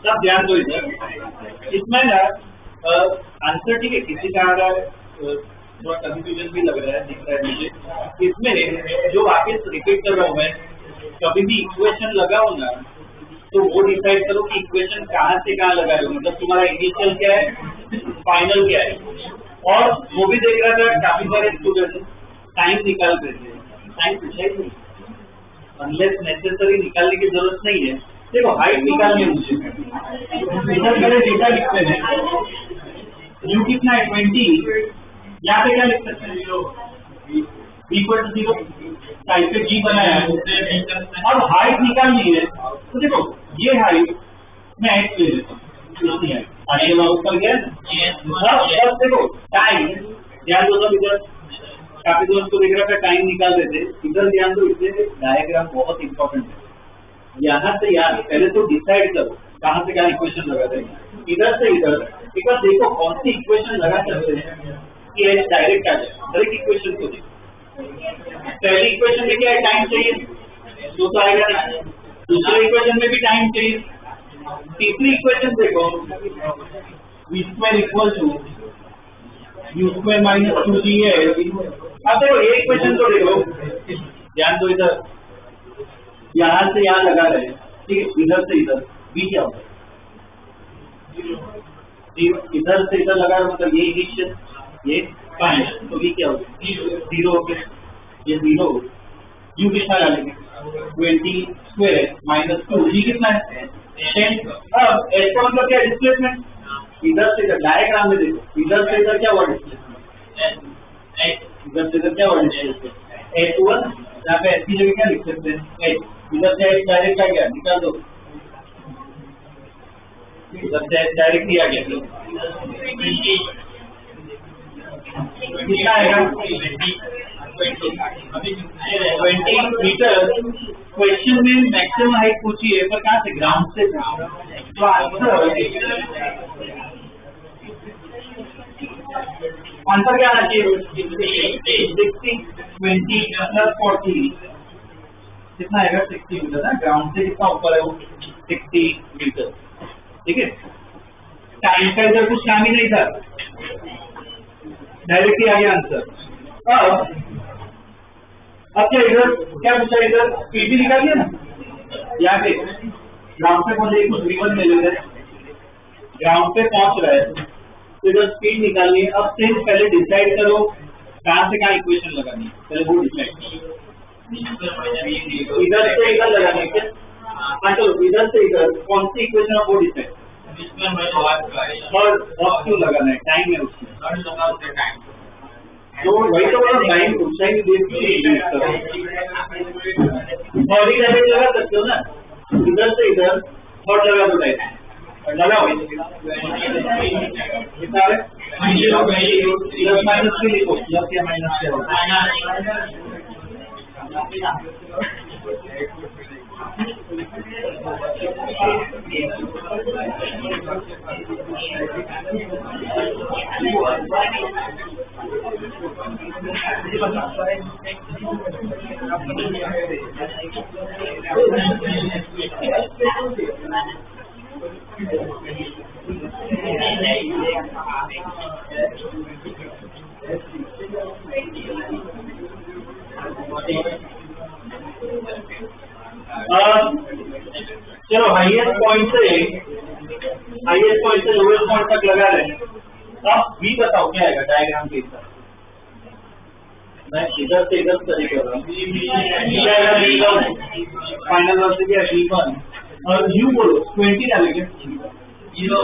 S2: सब ध्यान दो इधर इसमें ना आंसर ठीक है किसी का अगर थोड़ा कंफ्यूजन भी लग रहा है दिख रहा है मुझे इसमें जो वापस रिपीट कर रहा हूँ मैं कभी भी इक्वेशन लगाओ ना तो वो डिसाइड करो कि इक्वेशन कहाँ से कहाँ लगा रहे हो मतलब तुम्हारा इनिशियल क्या है फाइनल क्या है और वो भी देख रहा था काफी सारे स्टूडेंट टाइम निकाल रहे थे टाइम पूछा ही नहीं अनलेस नेसेसरी निकालने की जरूरत नहीं है देखो हाइट निकालनी मुझे डेटा लिखते हैं यू कितना है 20 यहाँ पे क्या लिख सकते हैं 0 इक्वल टू 0 टाइप पे जी बनाया है और हाइट निकालनी है तो देखो ये हाइट मैं x ले लेता हूँ आगे ऊपर गया बस देखो टाइम ध्यान दो, सब इधर काफी दोस्त को देख रहा था टाइम निकाल रहे थे, इधर ध्यान दो, इसलिए डायग्राम बहुत इंपॉर्टेंट है। यहाँ से यार पहले तो डिसाइड करो कहाँ से क्या इक्वेशन लगाते हैं, इधर से इधर एक बार देखो कौन सी इक्वेशन लगा सकते हैं कि ये डायरेक्ट आ जाए। हर एक इक्वेशन को देखो, पहली इक्वेशन में क्या है, टाइम चाहिए तो आएगा नहीं, दूसरे इक्वेशन में भी टाइम चाहिए, तीसरी इक्वेशन देखो v square equal to u square minus 2g है। अब देखो ये इक्वेशन तो देखो, ध्यान दो, इधर यहाँ से यहाँ लगा रहे हैं, ठीक है, इधर से इधर v क्या होगा, इधर से इधर लगा रहे मतलब ये इक्वेशन ये 5, तो v क्या होगा 0 हो गया, ये 0, u कितना डालेंगे 20 स्क्वायर माइनस 2, g कितना है 10। अब h का मतलब क्या, डिस्प्लेसमेंट, इधर से इधर डायग्राम में देखो, इधर से इधर क्या हुआ डिस्प्लेसमेंट, इधर से इधर क्या हुआ डिस्प्लेसमेंट h1, यहाँ पे h की जगह क्या लिख सकते हैं h, इधर से h डायरेक्ट आ गया, निकाल दो, इधर से h डायरेक्ट ही आ गया, कितना आएगा 20 मीटर। क्वेश्चन में मैक्सिमम हाइट पूछी है, पर कहाँ से, ग्राउंड से, तो आंसर क्या आना चाहिए 60 20 प्लस 40 कितना आएगा 60 मीटर ना, ग्राउंड से कितना ऊपर है वो 60 मीटर, ठीक है। टाइम का इधर कुछ काम ही नहीं था, डायरेक्ट ही आ गया आंसर। अब क्या इधर क्या पूछा, इधर स्पीड भी निकाल दिया ना, यहाँ पे ग्राउंड पे पहुंचे कुछ v1 ले लेते हैं, ग्राउंड पे पहुंच रहा है तो इधर स्पीड निकालनी है। अब सिर्फ पहले डिसाइड करो कहाँ से कहाँ इक्वेशन लगानी है, पहले वो डिसाइड करो, इधर से इधर लगानी है, हाँ चलो इधर से इधर कौन सी इक्वेशन है वो डिसाइड, और क्यों लगाना है, टाइम है उसमें, तो वही तो बोला टाइम पूछा ही बॉडी डायरेक्ट लगा सकते हो ना, इधर से इधर और लगा दो टाइम लगा हुआ कितना है प्लस माइनस भी लिखो, प्लस या माइनस से चलो हाईएस्ट पॉइंट से लोएस्ट पॉइंट तक लगा रहे हैं। अब v बताओ क्या आएगा डायग्राम के हिसाब, मैं इधर से इधर स्टडी कर रहा हूँ, फाइनल वर्ष से क्या v1 और u बोलो 20 डालेंगे 0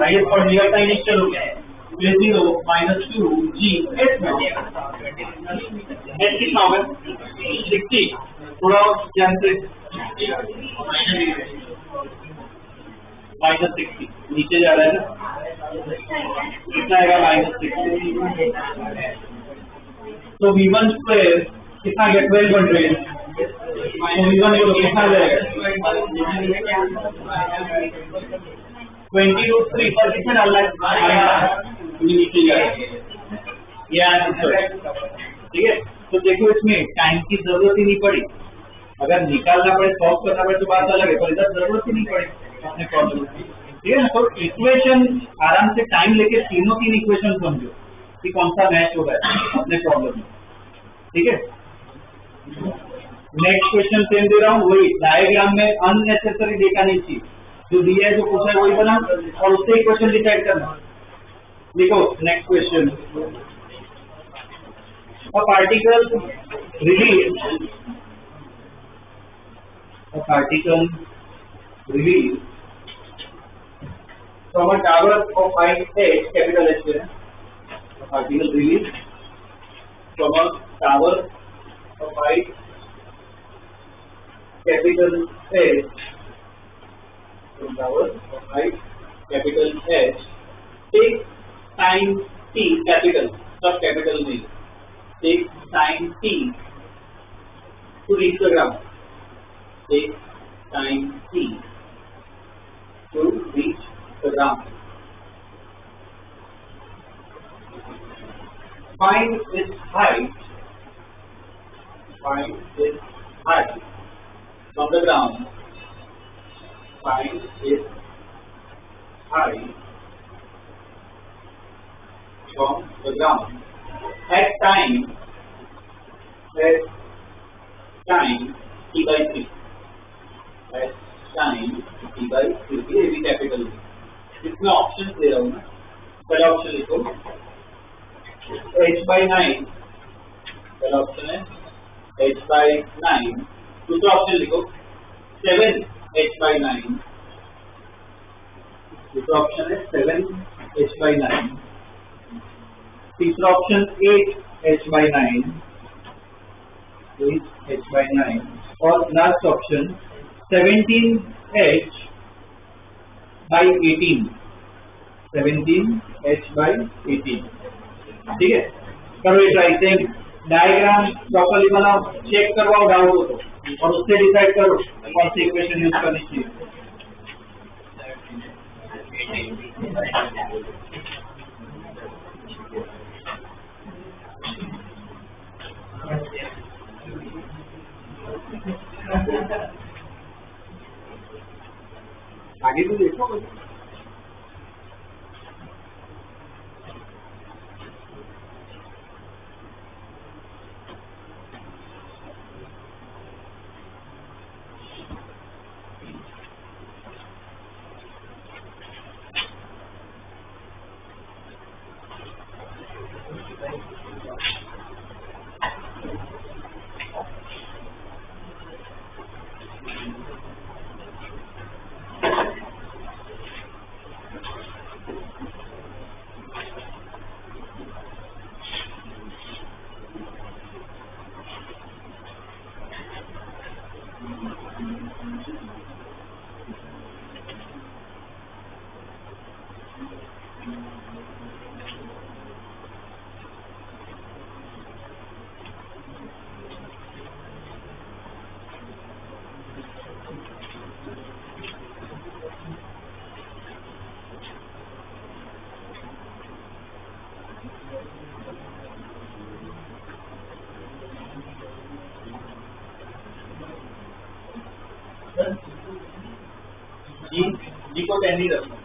S2: हाईएस्ट पॉइंट निकल का इनिशियल हो गया, 0 माइनस 2 g h कितना होगा 60, थोड़ा ध्यान से माइनस 60 नीचे जा रहा है ना, कितना आएगा माइनस 60, तो v1 स्क्वायर कितना गया 1200, v1 को कितना जाएगा 20√3 पर कितना डालना है नीचे जा रहा है, ये आंसर, ठीक है। तो देखो इसमें टाइम की जरूरत ही नहीं पड़ी, अगर निकालना पड़े सॉल्व करना पड़े तो बात अलग है, पर इधर जरूरत ही नहीं पड़े अपने प्रॉब्लम, ठीक है ना। तो इक्वेशन आराम से टाइम लेके तीनों तीन इक्वेशन समझो कि कौन सा मैच हो रहा है अपने प्रॉब्लम में, ठीक है। नेक्स्ट क्वेश्चन सेम दे रहा हूँ, वही डायग्राम में अननेसेसरी डेटा नहीं चाहिए, जो दिया है जो पूछा है वही बना और उससे इक्वेशन डिसाइड करना। देखो next question, a particle released from a tower of height h, capital H है, a particle released from a tower of height capital H, from tower of height sin t capital, सब capital में, take sin t to reach the ground, take sin t to reach the ground. Find its height from the ground. Find its height from the ground at time t by 3. At time t by 3. ये भी capital है. इसमें option दे रहा हूँ मैं. पहला option लिखो h by 9. पहला ऑप्शन है h by 9. दूसरा ऑप्शन लिखो 7 h by 9. दूसरा ऑप्शन है 7 h by 9. तीसरा option 8 h by 9. 8 h by 9. और last option 17 h by 18. 17 h by 18. ठीक है, करो ये ट्राई. सेम डायग्राम प्रॉपर्ली बनाओ, चेक करवाओ डाउट हो तो, और उससे डिसाइड करो कौन सी इक्वेशन यूज करनी चाहिए. आगे तो देखो. जी को 10 ही रखो.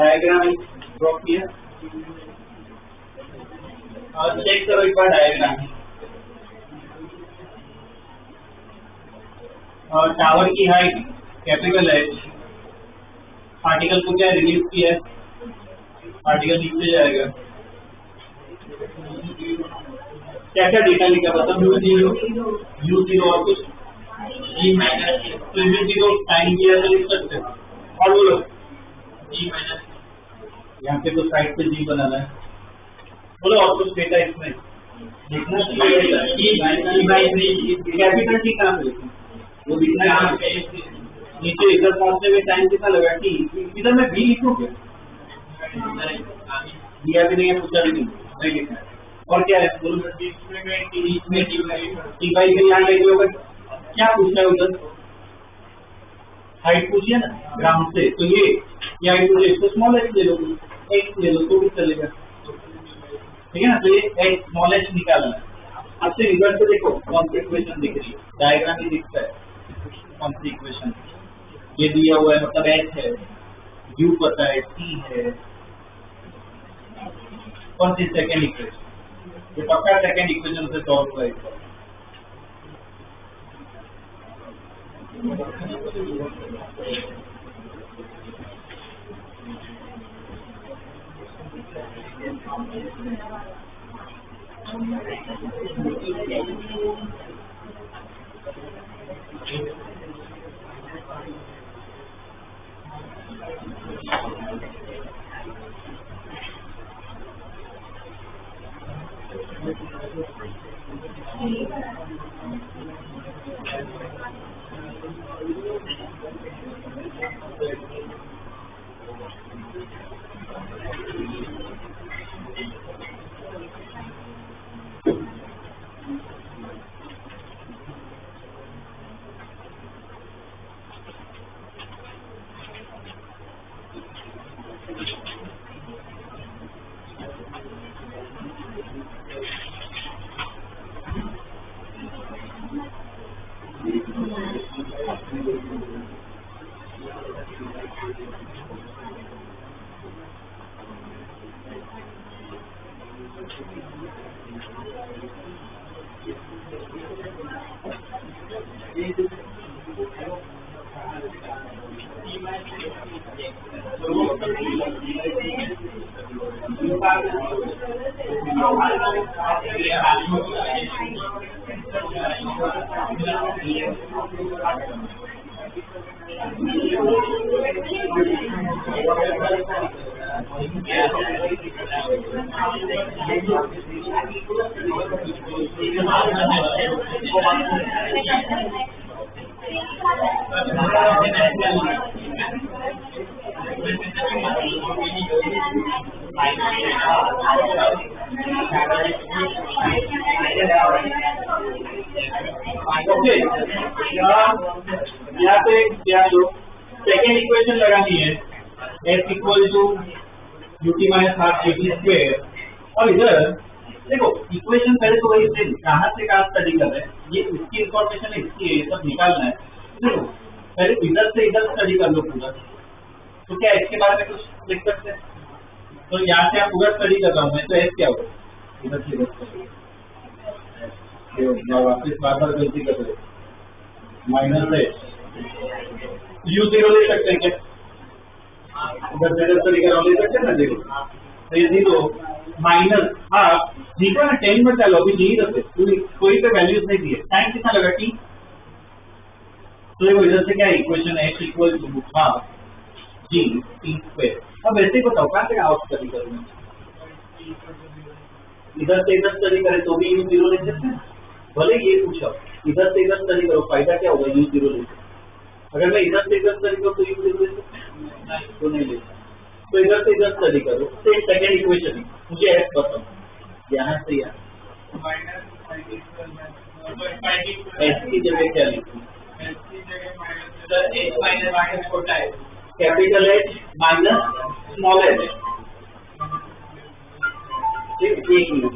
S2: डायग्राम ड्रॉ किया और चेक करो एक बार डायग्राम। और टावर की हाइट कैपिटल एच, पार्टिकल को क्या रिलीज किया है, पार्टिकल नीचे जाएगा। क्या क्या डेटा लिखा बता, u0 और कुछ g माइनस, तो u0 साइन किया तो लिख सकते हैं। और बोलो g माइनस, यहाँ पे तो साइड पे g बनाना है। बोलो और कुछ डेटा इसमें लिखना चाहिए। कैपिटल टी कहाँ पे लिखना, वो लिखना है नीचे। इधर पहुंचने में टाइम कितना लगा, टी इधर मैं भी लिखूँ क्या, दिया भी नहीं है, पूछा भी नहीं लिखना है। और क्या है, टी बाई भी यहाँ लेके होगा। क्या पूछना है उधर, हाइट पूछिए ना ग्राउंड से, तो ये हाइट पूछिए, इसको स्मॉल एच ले लो, एक्स ले लो तो भी चलेगा, ठीक है ना। तो ये एक्स स्मॉल एच निकालना है। अब से रिवर्स से देखो कौन सी इक्वेशन दिख रही है, डायग्राम ही दिखता है कौन सी इक्वेशन, ये दिया हुआ है मतलब एच है, यू पता है, टी है, कौन सी सेकेंड इक्वेशन, ये पक्का सेकेंड इक्वेशन से सॉल्व होगा। ओके, यहाँ पे क्या लो, सेकेंड इक्वेशन लगानी है, s equal to ut minus half kt square. और इधर देखो इक्वेशन पहले तो वही से कहाँ से कहाँ स्टडी कर रहे हैं, ये इसकी इंफॉर्मेशन है, इसकी ये सब निकालना है। देखो पहले इधर से इधर स्टडी कर लो पूरा, तो क्या इसके बारे में कुछ लिख सकते हैं। तो यहाँ से आप पूरा स्टडी कर रहा हूँ मैं, तो s क्या होगा, इधर से इधर वापिस बार बार गलती कर रहे माइनस एच, u0 ले सकते हैं क्या, इधर से इधर तरीका ले सकते हैं ना। देखो तो ये 0 माइनस हाफ जी का ना 10 में चलो, अभी जी रखते कोई पे वैल्यूज नहीं दिए, टाइम कितना लगा t। तो देखो इधर से क्या इक्वेशन है, h equal to half G T square. अब वैसे ही बताओ कहाँ से आउट स्टडी करूँगा, इधर से इधर स्टडी करें तो भी u0 ले सकते हैं। भले ये पूछो इधर से इधर स्टडी करो, फायदा क्या होगा, u0 ले सकते। अगर मैं इधर से इधर स्टडी करूँ तो u0 ले सकते तो नहीं ले सकते। तो इधर से इधर स्टडी करो, तो सेकेंड इक्वेशन है, मुझे s बताओ, यहाँ से यहाँ s की जगह क्या लिखूँ, capital H minus small h, ठीक एक मिनट।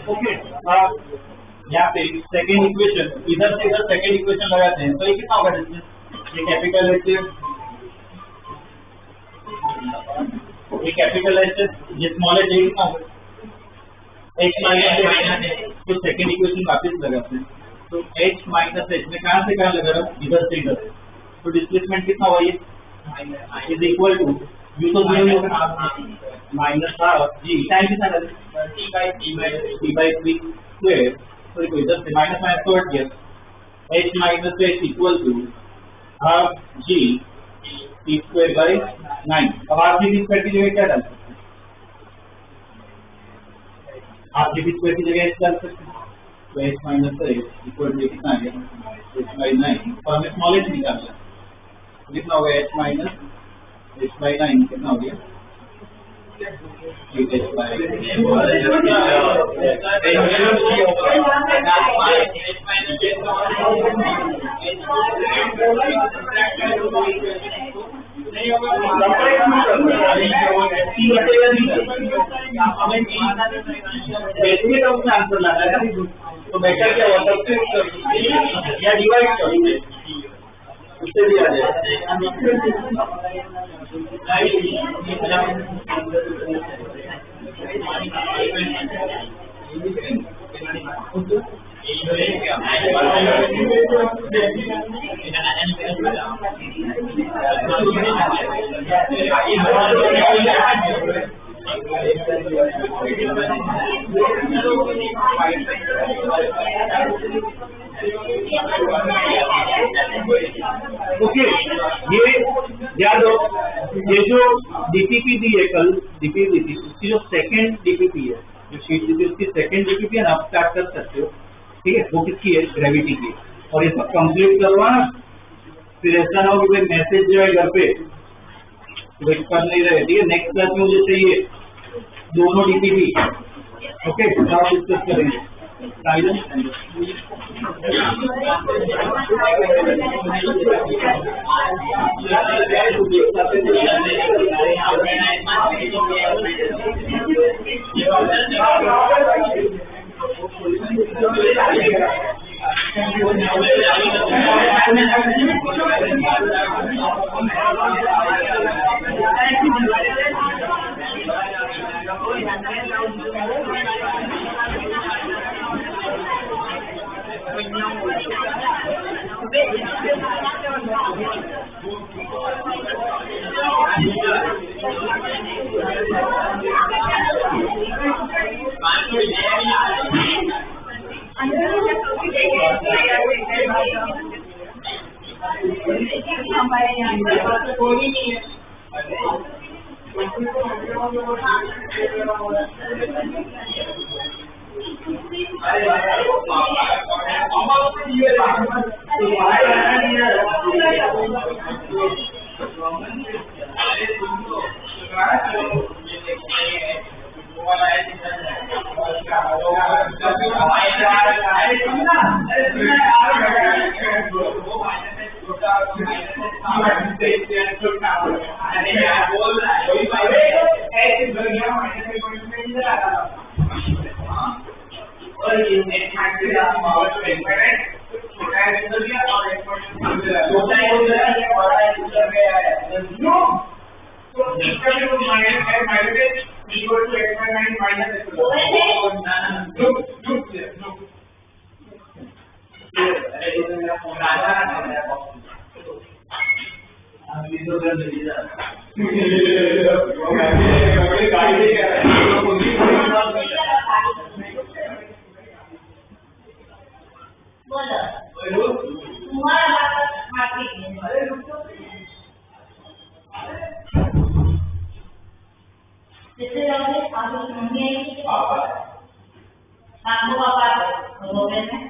S2: ओके, यहाँ पे सेकेंड इक्वेशन, इधर से इधर सेकेंड इक्वेशन लगाते हैं तो ये कितना होगा डिस्टेंस? ये कैपिटल एच, ये कैपिटल एच, ये स्मॉल एच, ये कितना होगा? H minus H. तो सेकेंड इक्वेशन वापस लगाते हैं तो एच माइनस एच में कहाँ से कहाँ लगा रहा हूँ? इधर से इधर। तो डिस्प्लेसमेंट कितना हुआ? ये इज इक्वल टू यू तो माइनस जी टाइम कितना लगा? T by 3 square. तो देखो इधर से माइनस माइनस तो हट गया, h minus h equal to half G T square by 9। अब हाफ जी टी स्क्वायर की जगह क्या डाल सकते हैं? हाफ जी टी स्क्वायर की जगह एच डाल सकते हैं। तो h minus h equal to कितना आ गया? H by 9। और हमें स्मॉल एच निकालना है, कितना हो गया? एच माइनस एच बाई 9 कितना हो गया? आंसर लाना है तो बेटर क्या हुआ? या डिवाइड कर उससे भी आ जाए।
S1: ओके, ये याद हो, ये जो डीपीपी दी है कल, डीपीपी थी उसकी जो सेकंड डीपीपी है, जो शीट दी थी उसकी सेकंड डीपीपी है ना, आप स्टार्ट कर सकते हो। ठीक है, वो किसकी है? ग्रेविटी की। और ये सब कंप्लीट करवाना, फिर ऐसा ना हो कि भाई मैसेज जो है घर पे वेट कर नहीं रहे। ठीक है, नेक्स्ट क्लास में मुझे चाहिए दोनों डीपीपी। ओके, आप डिस्कस करेंगे।
S3: बोलो तुम्हारा बात हाँ ठीक है अरे रुको जैसे जाओगे आगे मम्मी आएगी कि पापा आपको पापा हो गए हैं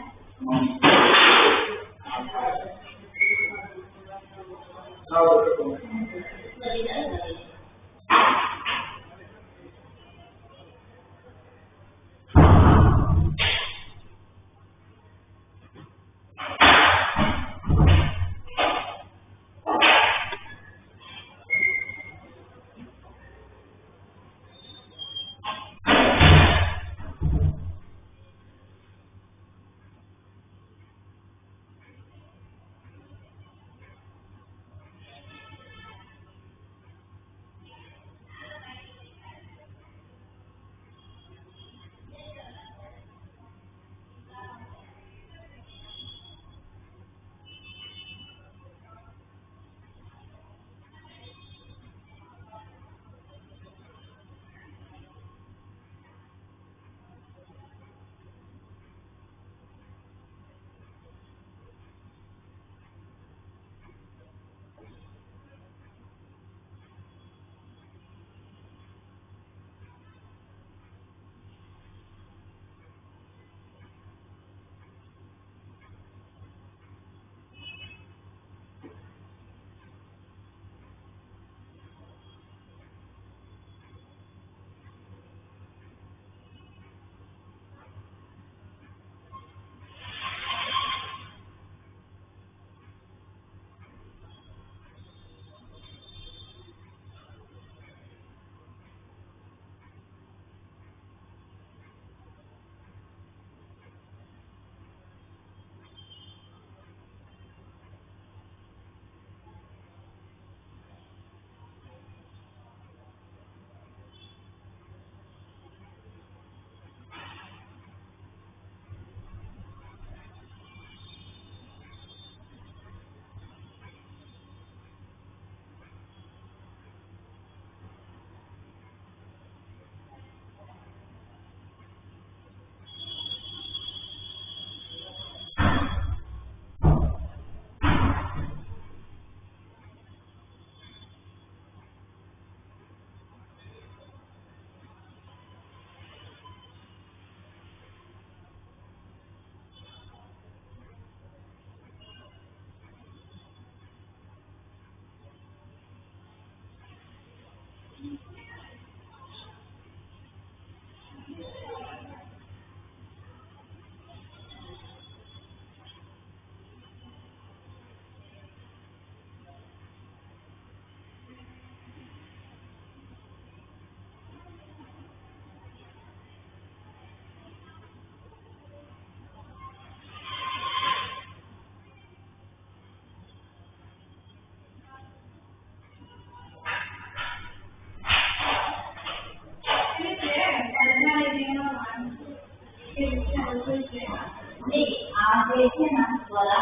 S3: देखिए ना बोला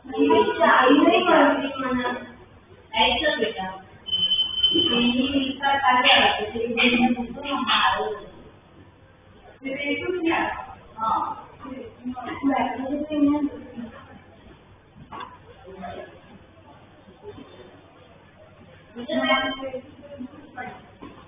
S3: चाहिए नहीं करती मना ऐसा बेटा ये इसका कार्य है तो ये मुझे हमारा मेरे को क्या हां मुझे